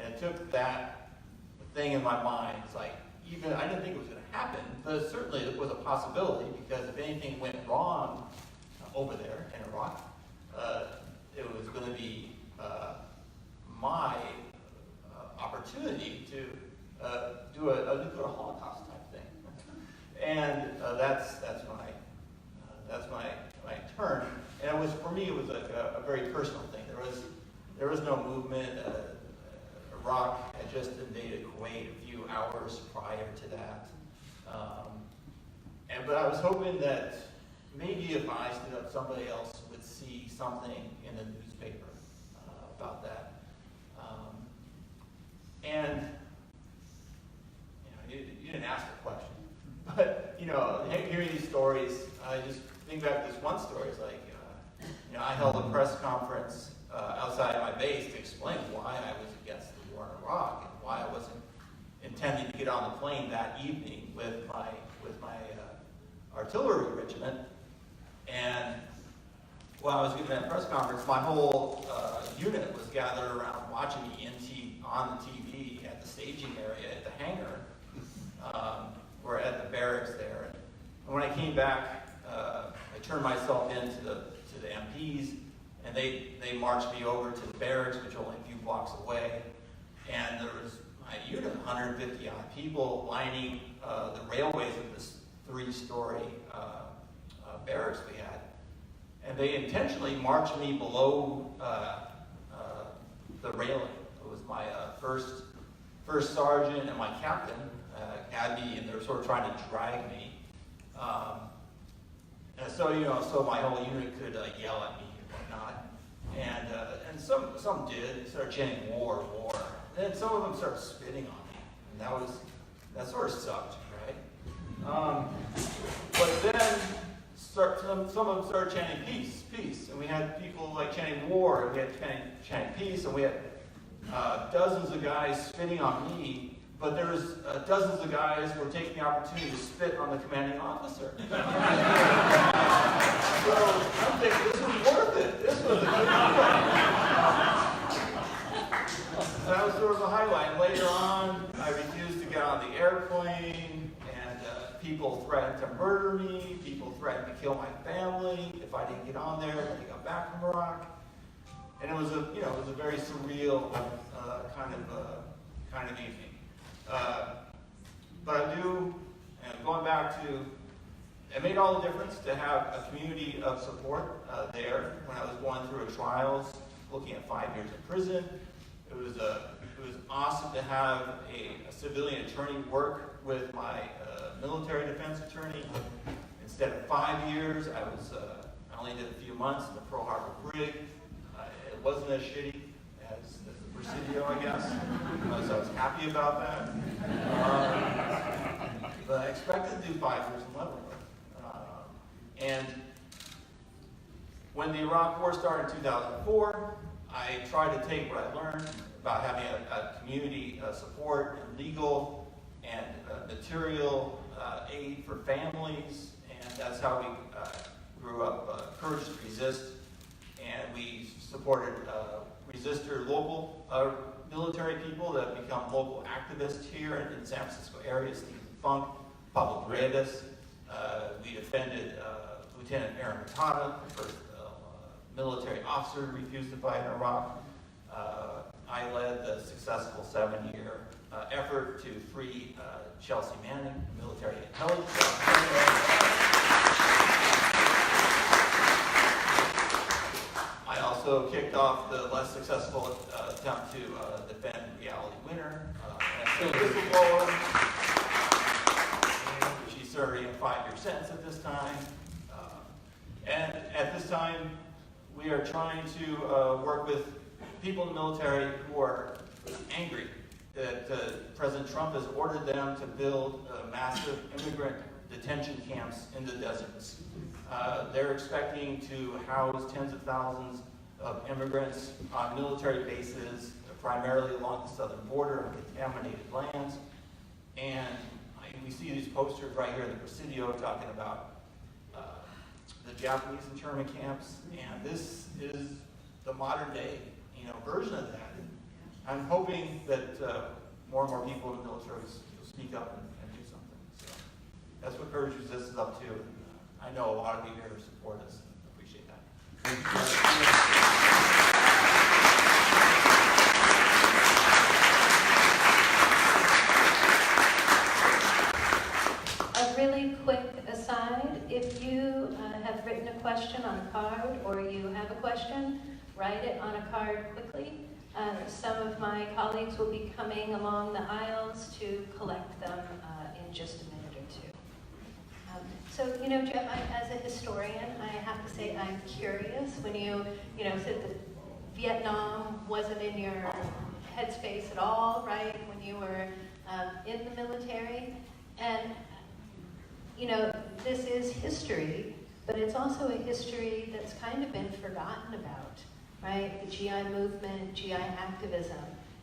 And it took that thing in my mind. It's like, I didn't think it was going to happen, but certainly it was a possibility, because if anything went wrong over there in Iraq, it was going to be my opportunity to do a nuclear holocaust type thing. And that's my turn. And it was, for me, it was like a very personal thing. There was no movement. Iraq had just invaded Kuwait a few hours prior to that. But I was hoping that maybe if I stood up, somebody else would see something in the newspaper about that. And you didn't ask the question, but hearing these stories, I just think back to this one story. It's like, I held a press conference outside my base to explain why I was against the war in Iraq and why I wasn't intending to get on the plane that evening with my artillery regiment. And while I was giving that press conference, my whole unit was gathered around watching me on the TV at the staging area at the hangar, or at the barracks there. And when I came back, I turned myself in to the MPs, and they marched me over to the barracks, which are only a few blocks away. And there was my unit, 150 odd people, lining the railways of this 3-story barracks we had. And they intentionally marched me below the railing. It was my first sergeant and my captain had me, and they were sort of trying to drag me. And so my whole unit could yell at me and whatnot. And some did. They started chanting "war, war." And then some of them started spitting on me, and that sort of sucked, right? But then some of them started chanting "peace, peace," and we had people like chanting "war," and we had chanting "peace," and we had dozens of guys spitting on me. But there was dozens of guys who were taking the opportunity to spit on the commanding officer. So I'm thinking, this was worth it. This was a good So that was sort of a highlight. And later on, I refused to get on the airplane, and people threatened to murder me, people threatened to kill my family if I didn't get on there when they got back from Iraq. And it was a very surreal kind of evening. But I do, and going back to, it made all the difference to have a community of support there when I was going through trials, looking at 5 years in prison. It was awesome to have a civilian attorney work with my military defense attorney. Instead of 5 years, I only did a few months in the Pearl Harbor Brig. It wasn't as shitty as the Presidio, I guess, so I was happy about that. But I expected to do 5 years in Leavenworth. And when the Iraq War started in 2004, I tried to take what I learned about having a community support and legal and material aid for families, and that's how we grew up Courage to Resist, and we supported resistor local military people that have become local activists here in the San Francisco area. Stephen Funk, Pablo Reyes. We defended Lieutenant Aaron Matata, the first military officer to refuse to fight in Iraq. I led the successful 7-year effort to free Chelsea Manning, military intelligence. I also kicked off the less successful attempt to defend Reality Winner, and a whistleblower. She's serving a 5-year sentence at this time. And at this time, we are trying to work with people in the military who are angry that President Trump has ordered them to build massive immigrant detention camps in the deserts. They're expecting to house tens of thousands of immigrants on military bases, primarily along the southern border on contaminated lands. And we see these posters right here in the Presidio talking about the Japanese internment camps, and this is the modern day, version of that. I'm hoping that more and more people in the military will speak up and do something. So that's what Courage to Resist is up to. And, I know a lot of you here support us. Appreciate that. A really quick aside, if you have written a question on a card or you have a question, write it on a card quickly. Some of my colleagues will be coming along the aisles to collect them in just a minute or two. So, Jeff, as a historian, I have to say I'm curious when you said that Vietnam wasn't in your headspace at all, right, when you were in the military. And, this is history, but it's also a history that's kind of been forgotten about, right? The GI movement, GI activism.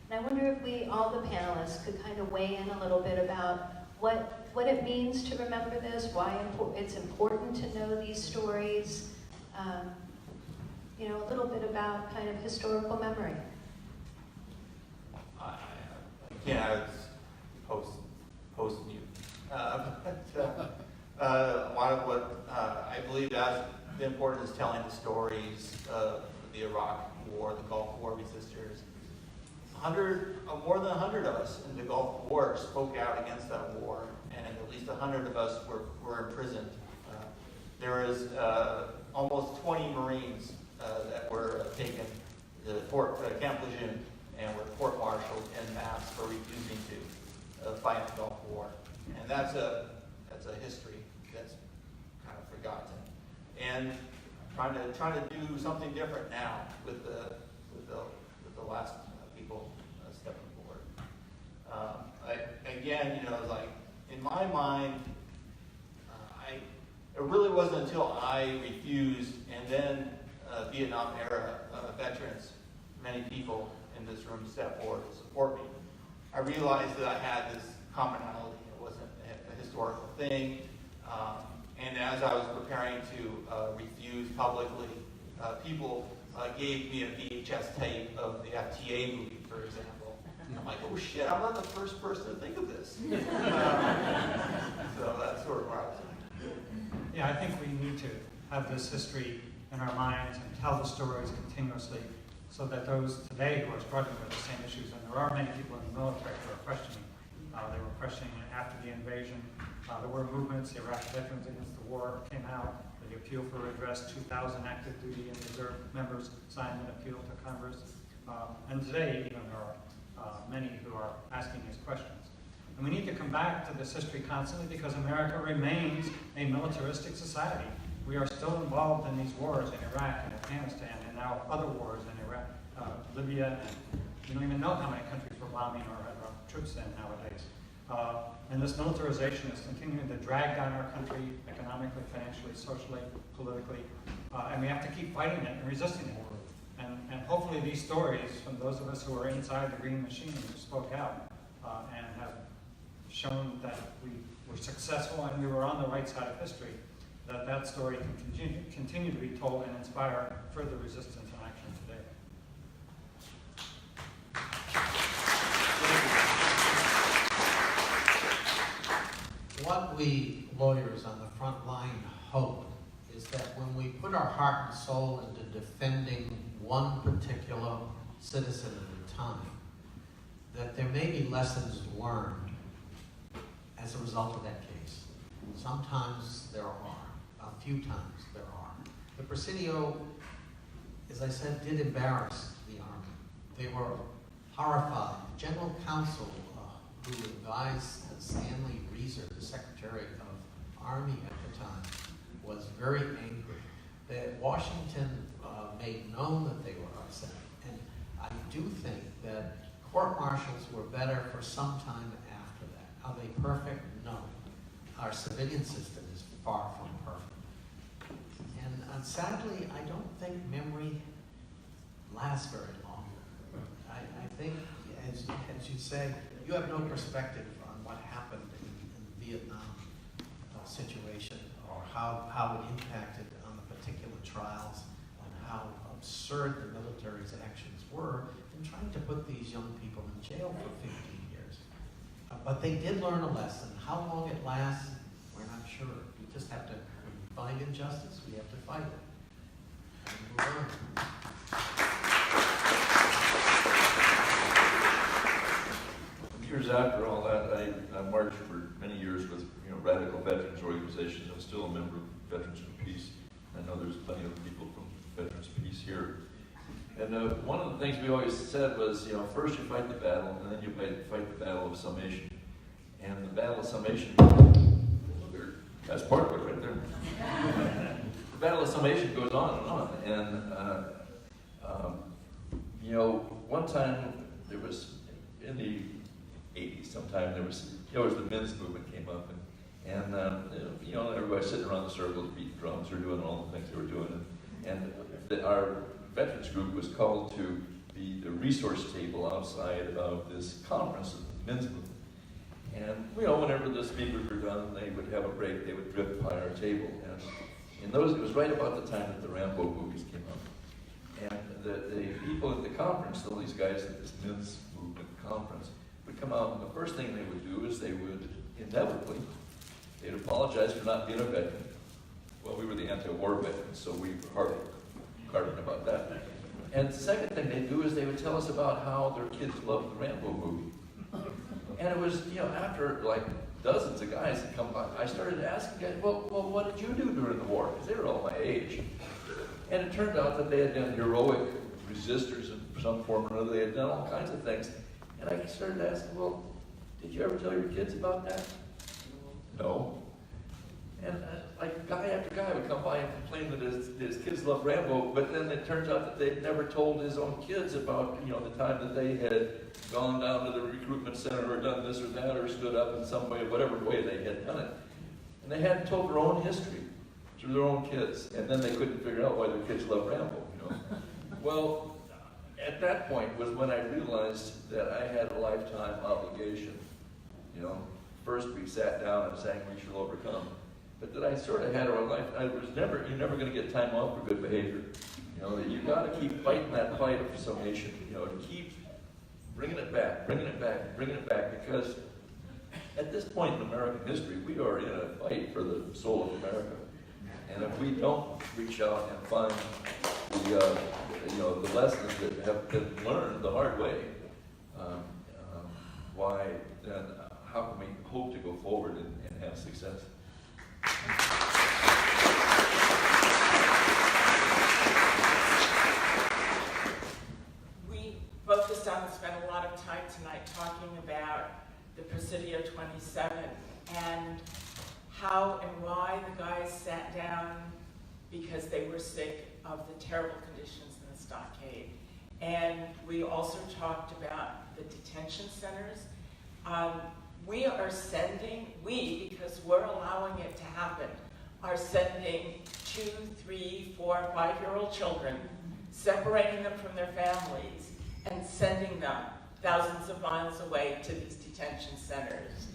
And I wonder if all the panelists could kind of weigh in a little bit about what it means to remember this, why it's important to know these stories, a little bit about kind of historical memory. Yeah, it's post-mute. A lot of what I believe as important is telling the stories of the Iraq War, the Gulf War resistors. More than 100 of us in the Gulf War spoke out against that war, and at least 100 of us were imprisoned. There was almost 20 Marines that were taken to Camp Lejeune and were court-martialed en masse for refusing to fight in the Gulf War. And that's a history that's kind of forgotten. And trying to do something different now with the last people stepping forward. Again, in my mind, it really wasn't until I refused, and then Vietnam era veterans, many people in this room stepped forward to support me. I realized that I had this commonality. It wasn't a historical thing. And as I was preparing to refuse publicly, people gave me a VHS tape of the FTA movie, for example. I'm like, oh shit, I'm not the first person to think of this. So that's sort of where I was. Yeah, I think we need to have this history in our minds and tell the stories continuously so that those today who are struggling with the same issues, and there are many people in the military who are questioning. They were questioning it after the invasion. There were movements, the Iraqi Veterans Against the War came out, the appeal for redress, 2,000 active duty and reserve members signed an appeal to Congress. And today, even there are many who are asking these questions. And we need to come back to this history constantly because America remains a militaristic society. We are still involved in these wars in Iraq and Afghanistan and now other wars in Iraq, Libya, and you don't even know how many countries we're bombing or have our troops in nowadays. And this militarization is continuing to drag down our country economically, financially, socially, politically, and we have to keep fighting it and resisting it. And hopefully these stories from those of us who are inside the green machine who spoke out and have shown that we were successful and we were on the right side of history, that story can continue to be told and inspire further resistance and action today. What we lawyers on the front line hope is that when we put our heart and soul into defending one particular citizen at a time, that there may be lessons learned as a result of that case. Sometimes there are, a few times there are. The Presidio, as I said, did embarrass the Army. They were horrified. General Counsel, who advised Stanley Reeser, the Secretary of Army at the time, was very angry. That Washington made known that they were upset. And I do think that court-martials were better for some time after that. Are they perfect? No. Our civilian system is far from perfect. And sadly, I don't think memory lasts very long. I think, as you say, you have no perspective on what happened in the Vietnam situation or how it impacted on the particular trials and how absurd the military's actions were in trying to put these young people in jail for 15 years. But they did learn a lesson. How long it lasts, we're not sure. We just have to, when we find injustice, we have to fight it. And move on. Years after all that, I marched for many years with radical veterans organizations. I'm still a member of Veterans for Peace. I know there's plenty of people from Veterans for Peace here. And one of the things we always said was, first you fight the battle, and then you fight the battle of summation. And the battle of summation, that's part of it right there. The battle of summation goes on and on. And, one time there was, in the 80s sometime, there was the men's movement came up, and everybody sitting around the circles beating drums or doing all the things they were doing. And our veterans group was called to be the resource table outside of this conference of the men's movement. And whenever the speakers were done, they would have a break, they would drip by our table. And it was right about the time that the Rambo movies came up. And the people at the conference, all these guys at this men's movement conference, would come out, and the first thing they would do is they would inevitably, they'd apologize for not being a veteran. Well, we were the anti-war veterans, so we were hardly carving about that. And the second thing they'd do is they would tell us about how their kids loved the Rambo movie. And it was, after like dozens of guys had come by, I started asking guys, well, what did you do during the war? Because they were all my age. And it turned out that they had been heroic resistors in some form or another. They had done all kinds of things. And I started asking, well, did you ever tell your kids about that? No. And like guy after guy would come by and complain that his kids love Rambo, but then it turns out that they'd never told his own kids about, the time that they had gone down to the recruitment center or done this or that or stood up in some way, whatever way they had done it. And they hadn't told their own history to their own kids, and then they couldn't figure out why their kids love Rambo, Well, at that point was when I realized that I had a lifetime obligation. First we sat down and sang We Shall Overcome, but that I sort of had a life. You're never going to get time off for good behavior. You've got to keep fighting that fight of summation. To keep bringing it back, because at this point in American history, we are in a fight for the soul of America. And if we don't reach out and find the lessons that have been learned the hard way, why then how can we hope to go forward and have success? We focused on and spent a lot of time tonight talking about the Presidio 27 and how and why the guys sat down because they were sick of the terrible conditions in the stockade. And we also talked about the detention centers. We, because we're allowing it to happen, are sending 2, 3, 4, 5-year-old children, separating them from their families, and sending them thousands of miles away to these detention centers.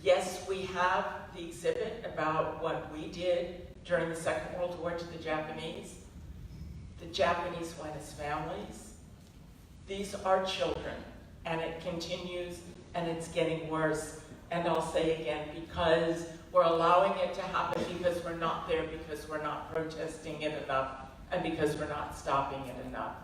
Yes, we have the exhibit about what we did during the Second World War to the Japanese. The Japanese went as families. These are children, and it continues, and it's getting worse. And I'll say again, because we're allowing it to happen, because we're not there, because we're not protesting it enough, and because we're not stopping it enough.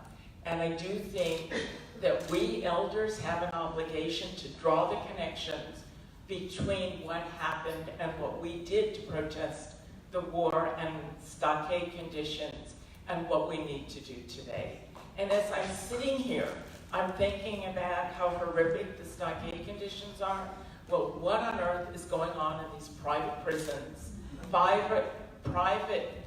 And I do think that we elders have an obligation to draw the connections between what happened and what we did to protest the war and stockade conditions and what we need to do today. And as I'm sitting here, I'm thinking about how horrific the stockade conditions are. Well, what on earth is going on in these private prisons, private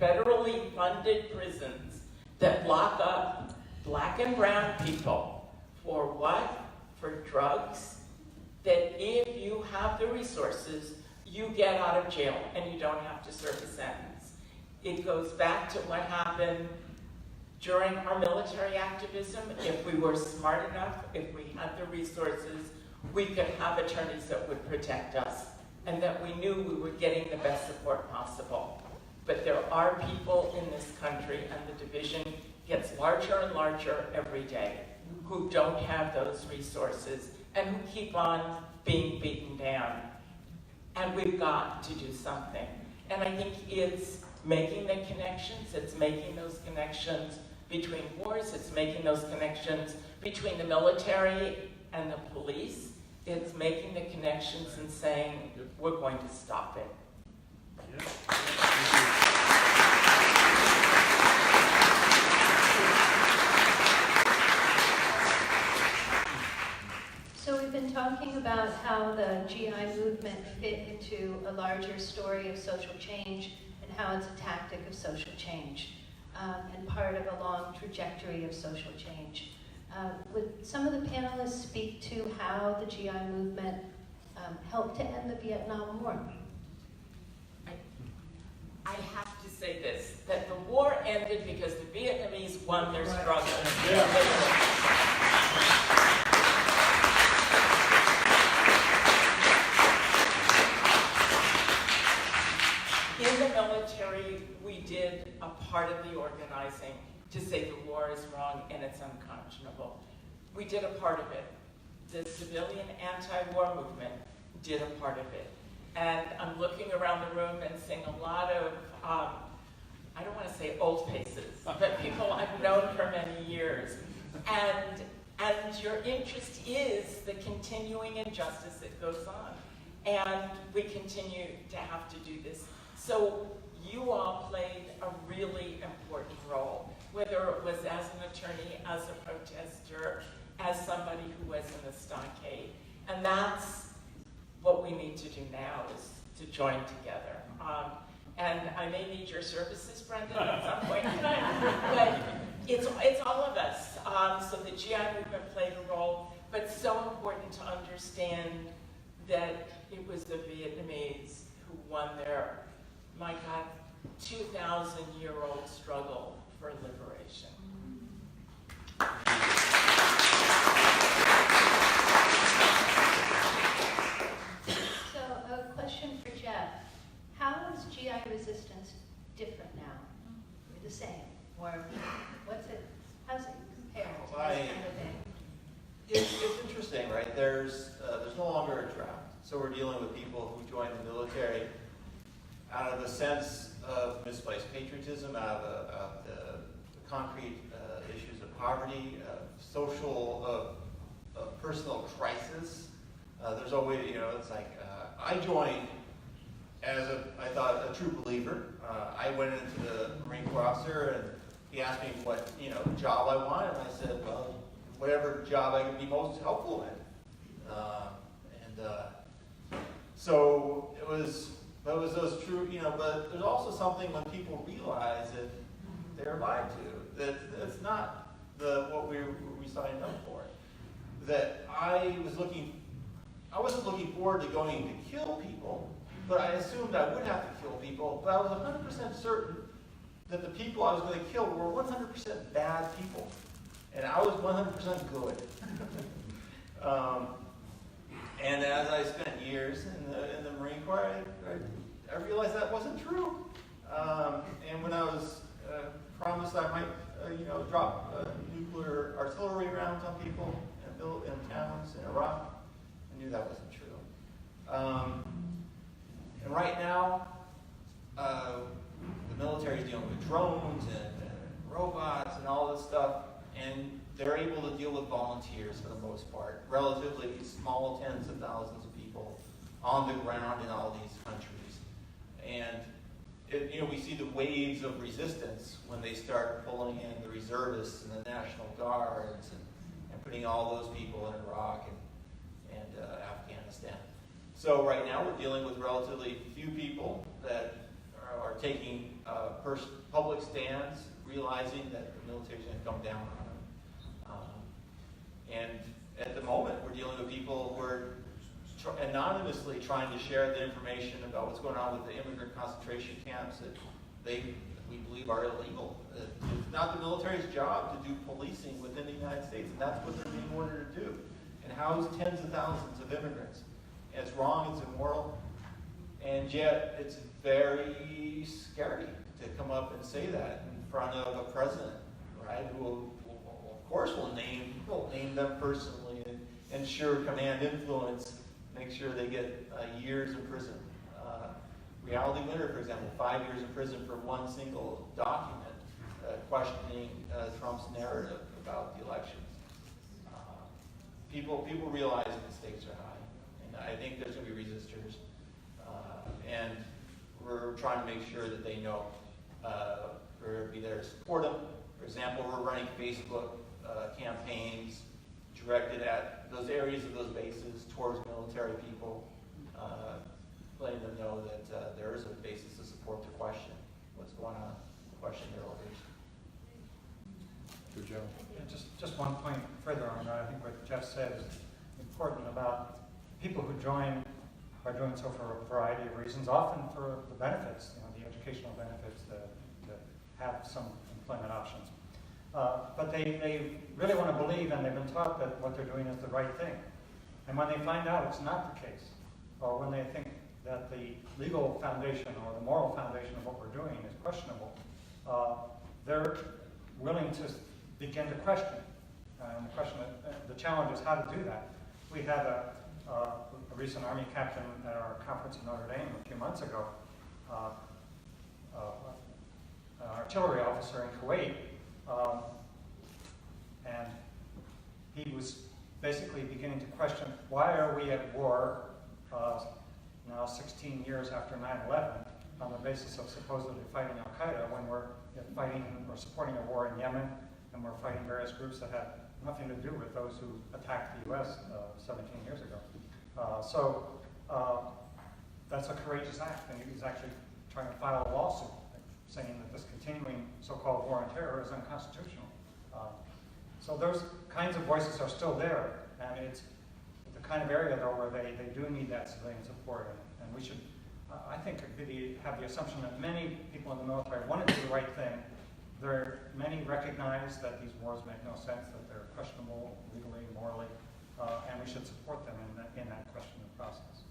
federally funded prisons that lock up black and brown people for what? For drugs, that if you have the resources, you get out of jail and you don't have to serve a sentence. It goes back to what happened during our military activism. If we were smart enough, if we had the resources, we could have attorneys that would protect us and that we knew we were getting the best support possible. But there are people in this country, and the division gets larger and larger every day, who don't have those resources and who keep on being beaten down. And we've got to do something. And I think it's making the connections, it's making those connections between wars, it's making those connections between the military and the police, it's making the connections and saying, we're going to stop it. So we've been talking about how the GI movement fit into a larger story of social change and how it's a tactic of social change and part of a long trajectory of social change. Would some of the panelists speak to how the GI movement helped to end the Vietnam War? I have to say this, that the war ended because the Vietnamese won their struggle. In the military, we did a part of the organizing to say the war is wrong and it's unconscionable. We did a part of it. The civilian anti-war movement did a part of it. And I'm looking around the room and seeing a lot of, I don't want to say old faces, but people I've known for many years. And your interest is the continuing injustice that goes on. And we continue to have to do this. So you all played a really important role, whether it was as an attorney, as a protester, as somebody who was in the stockade. And that's what we need to do now, is to join together. And I may need your services, Brendan, at some point in time, but it's all of us. So the GI movement played a role, but so important to understand that it was the Vietnamese who won their, my God, 2,000-year-old struggle for liberation. So a question for Jeff. How is GI resistance different now? Or the same? Or what's it, how's it compare to this kind of thing? It's right? There's no longer a draft. So we're dealing with people who join the military out of a sense of misplaced patriotism, out of the concrete issues of poverty, social, personal crisis. There's always, it's like, I joined as I thought, a true believer. I went into the Marine Corps officer, and he asked me what, job I wanted, and I said, well, whatever job I could be most helpful in. So it was those true, but there's also something when people realize that they're lied to, that it's not what we signed up for. That I wasn't looking forward to going to kill people, but I assumed I would have to kill people, but I was 100% certain that the people I was going to kill were 100% bad people, and I was 100% good. And as I spent years in the Marine Corps, I realized that wasn't true. And when I was promised I might, drop nuclear artillery rounds on people in towns in Iraq, I knew that wasn't true. And right now, the military is dealing with drones and robots and all this stuff, and they're able to deal with volunteers for the most part, relatively small tens of thousands of people on the ground in all these countries. And we see the waves of resistance when they start pulling in the reservists and the National Guards and putting all those people in Iraq and Afghanistan. So right now we're dealing with relatively few people that are taking public stands, realizing that the military is going to come down on them. And at the moment, we're dealing with people who are anonymously trying to share the information about what's going on with the immigrant concentration camps that we believe are illegal. It's not the military's job to do policing within the United States, and that's what they're being ordered to do, and house tens of thousands of immigrants. And it's wrong, it's immoral, and yet it's very scary to come up and say that in front of a president, right, who will of course will name them personally and ensure command influence, make sure they get years in prison. Reality Winner, for example, 5 years in prison for one single document questioning Trump's narrative about the elections. People realize the stakes are high, and I think there's going to be resistors, and we're trying to make sure that they know we're going to be there to support them. For example, we're running Facebook campaigns directed at those areas of those bases towards military people, letting them know that there is a basis to support the question, what's going on, question their orders. Good job. And just one point further on that, I think what Jeff said is important about people who join are doing so for a variety of reasons, often for the benefits, the educational benefits, to have some employment options. But they really want to believe, and they've been taught that what they're doing is the right thing. And when they find out it's not the case, or when they think that the legal foundation or the moral foundation of what we're doing is questionable, they're willing to begin to question. And the challenge is how to do that. We had a recent Army captain at our conference in Notre Dame a few months ago, an artillery officer in Kuwait, and he was basically beginning to question, why are we at war now 16 years after 9/11 on the basis of supposedly fighting Al-Qaeda when we're fighting or supporting a war in Yemen, and we're fighting various groups that had nothing to do with those who attacked the U.S. 17 years ago. So that's a courageous act, and he's actually trying to file a lawsuit saying that this continuing so-called war on terror is unconstitutional. So those kinds of voices are still there, and it's the kind of area, though, where they do need that civilian support, and we should, I think, have the assumption that many people in the military want to do the right thing. Many recognize that these wars make no sense, that they're questionable legally, morally, and we should support them in that questioning process.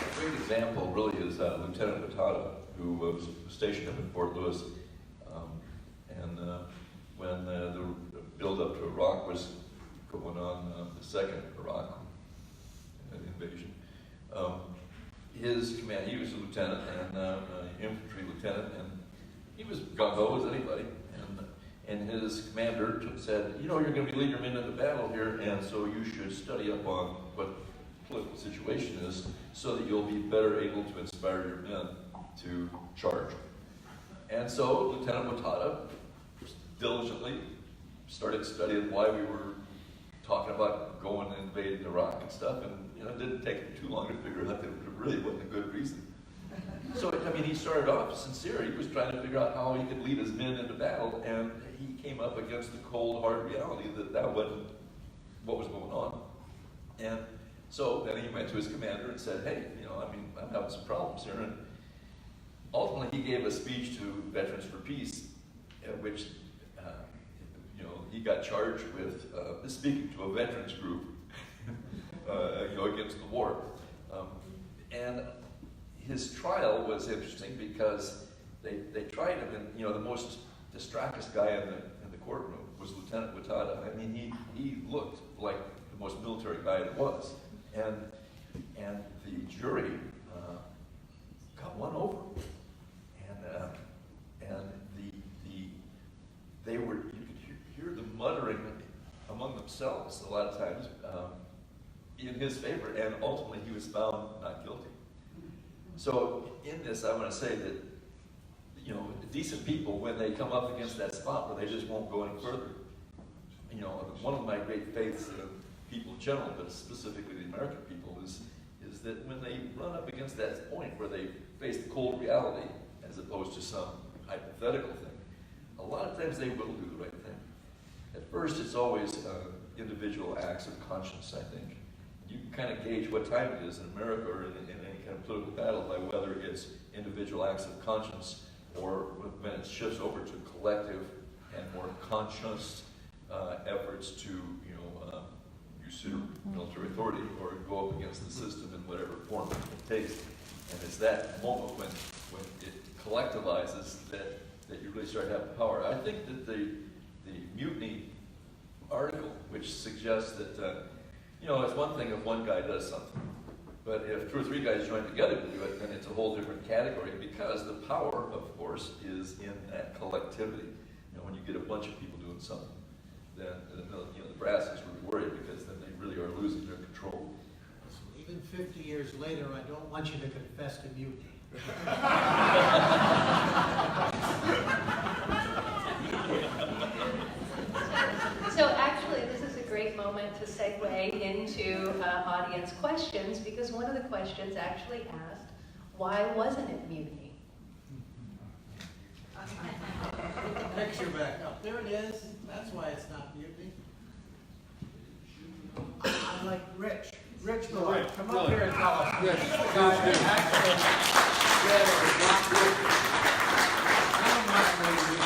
A great example really is Lieutenant Matata, who was stationed up in Fort Lewis, And when the build-up to Iraq was going on, the second Iraq invasion, his command, he was a lieutenant and infantry lieutenant, and he was gung-ho as anybody. And his commander said, you know, you're going to be leading your men into battle here, and so you should study up on what the political situation is so that you'll be better able to inspire your men to charge. And so Lieutenant Watada diligently started studying why we were talking about going and invading Iraq and stuff, and you know, it didn't take him too long to figure out that it really wasn't a good reason. So, I mean, he started off sincere. He was trying to figure out how he could lead his men into battle, and he came up against the cold, hard reality that that wasn't what was going on. And so then he went to his commander and said, hey, you know, I mean, I'm having some problems here. And ultimately, he gave a speech to Veterans for Peace, at which, you know, he got charged with speaking to a veterans group, you know, against the war. And his trial was interesting because they tried him, and you know, the most distracted guy in the courtroom was Lieutenant Watada. I mean, he looked like the most military guy there was, and the jury got one over, and they were, you could hear them muttering among themselves a lot of times in his favor, and ultimately he was found not guilty. So in this, I want to say that, you know, decent people, when they come up against that spot where they just won't go any further, you know, one of my great faiths in people in general, but specifically the American people, is that when they run up against that point where they face the cold reality as opposed to some hypothetical thing, a lot of times they will do the right thing. At first, it's always individual acts of conscience, I think. You can kind of gauge what time it is in America or in any kind of political battle by whether it's individual acts of conscience or when it shifts over to collective and more conscious efforts to, you know, usurp military authority or go up against the system in whatever form it takes. And it's that moment when it collectivizes that you really start having power. I think that the mutiny article, which suggests that you know, it's one thing if one guy does something, but if 2 or 3 guys join together to do it, then it's a whole different category, because the power, of course, is in that collectivity. You know, when you get a bunch of people doing something, then you know, the brass is really worried, because then they really are losing their control. So even 50 years later, I don't want you to confess to mutiny. So actually, this is a great moment to segue into audience questions, because one of the questions actually asked, why wasn't it mutiny? Picture back up. There it is. That's why it's not mutiny. I'm like Rich. Rich Miller, come up here and tell us. Rich, the guy that actually said it was not mutiny.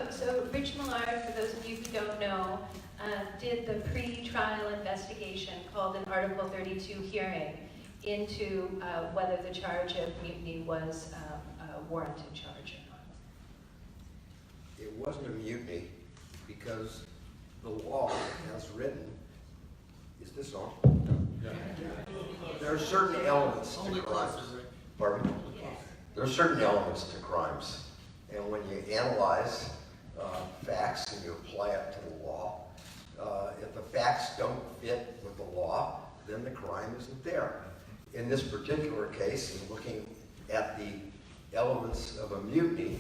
So Rich Millard, for those of you who don't know, did the pre-trial investigation called an Article 32 hearing into whether the charge of mutiny was a warranted charge or not. It wasn't a mutiny because the law, as written, is this on? Yeah. There are certain elements to crimes. Pardon? There are certain elements to crimes, and when you analyze facts and you apply it to the law, if the facts don't fit with the law, then the crime isn't there. In this particular case, in looking at the elements of a mutiny,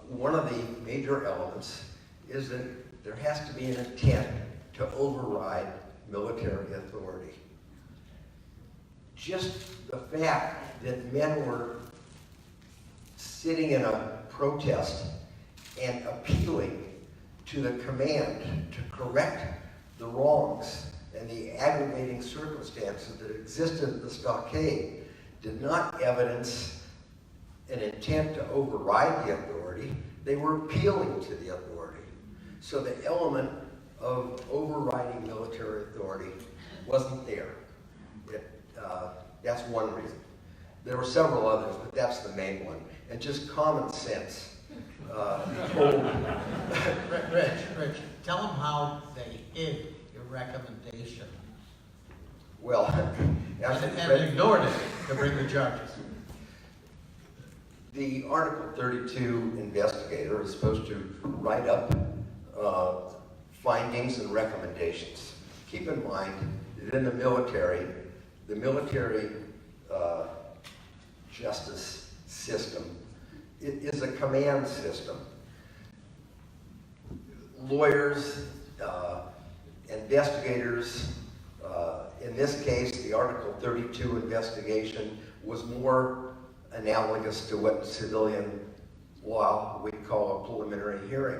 one of the major elements is that there has to be an intent to override military authority. Just the fact that men were sitting in a protest and appealing to the command to correct the wrongs and the aggravating circumstances that existed at the stockade did not evidence an intent to override the authority. They were appealing to the authority. So the element of overriding military authority wasn't there. That's one reason. There were several others, but that's the main one. And just common sense. old. Rich, tell them how they hid your recommendation Well, and ignored it to bring the charges. the Article 32 investigator is supposed to write up findings and recommendations. Keep in mind that in the military justice system, it is a command system. Lawyers, investigators, in this case, the Article 32 investigation was more analogous to what in civilian law we'd call a preliminary hearing.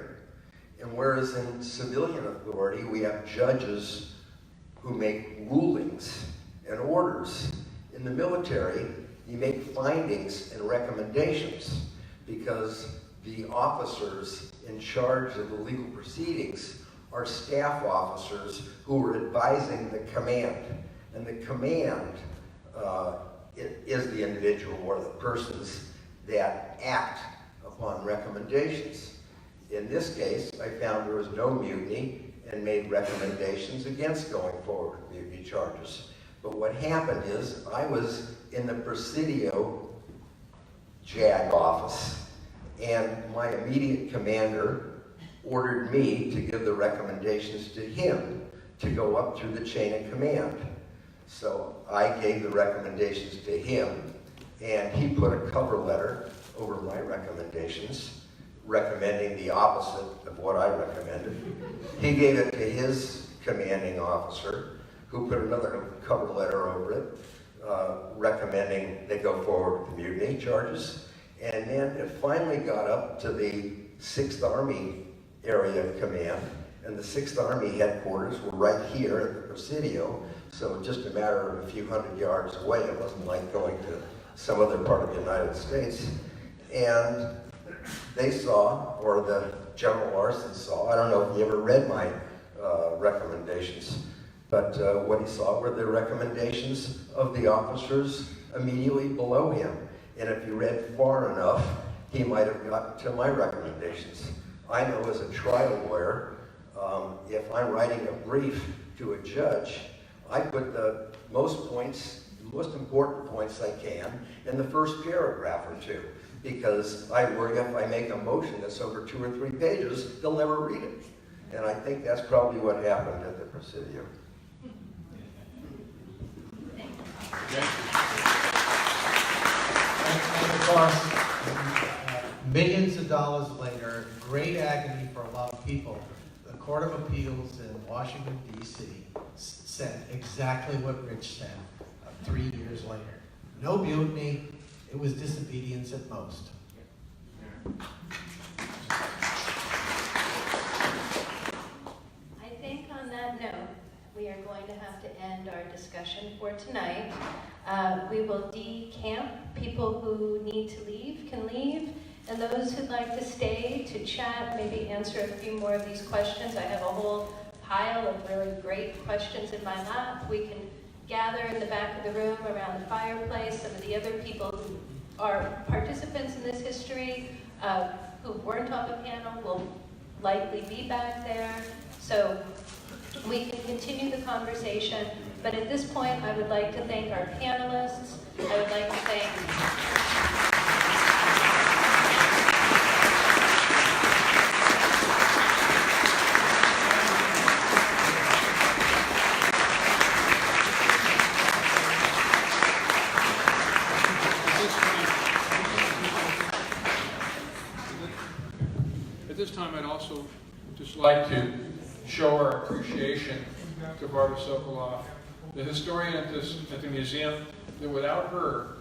And whereas in civilian authority, we have judges who make rulings and orders, in the military, you make findings and recommendations because the officers in charge of the legal proceedings are staff officers who are advising the command. And the command is the individual or the persons that act upon recommendations. In this case, I found there was no mutiny and made recommendations against going forward with mutiny charges. But what happened is I was in the Presidio JAG office, and my immediate commander ordered me to give the recommendations to him to go up through the chain of command. So I gave the recommendations to him, and he put a cover letter over my recommendations, recommending the opposite of what I recommended. He gave it to his commanding officer, who put another cover letter over it, recommending they go forward with the mutiny charges. And then it finally got up to the 6th Army area of command, and the 6th Army headquarters were right here at the Presidio, so just a matter of a few hundred yards away. It wasn't like going to some other part of the United States. And they saw, or the General Larson saw, I don't know if he ever read my recommendations, but what he saw were the recommendations of the officers immediately below him. And if you read far enough, he might have gotten to my recommendations. I know as a trial lawyer, if I'm writing a brief to a judge, I put the most important points I can in the first paragraph or two, because I worry if I make a motion that's over 2 or 3 pages, they'll never read it. And I think that's probably what happened at the Presidio. And of course, millions of dollars later, great agony for a lot of people, the Court of Appeals in Washington, D.C. said exactly what Rich said 3 years later. No mutiny, it was disobedience at most. I think on that note, we are going to have to end our discussion for tonight. We will decamp. People who need to leave can leave. And those who'd like to stay to chat, maybe answer a few more of these questions. I have a whole pile of really great questions in my lap. We can gather in the back of the room around the fireplace. Some of the other people who are participants in this history who weren't on the panel will likely be back there. So we can continue the conversation. But at this point, I would like to thank our panelists. I would like to thank At this time, I'd also just like to show our appreciation to Barbara Sokoloff, the historian at the museum, that without her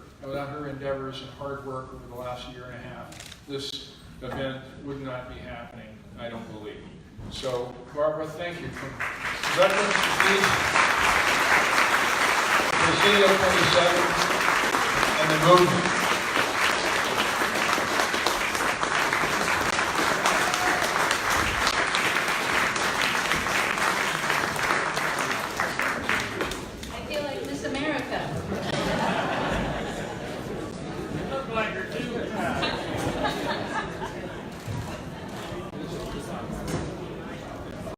endeavors and hard work over the last year and a half, this event would not be happening, I don't believe. So, Barbara, thank you. Congratulations to Presidio 27 and the movement.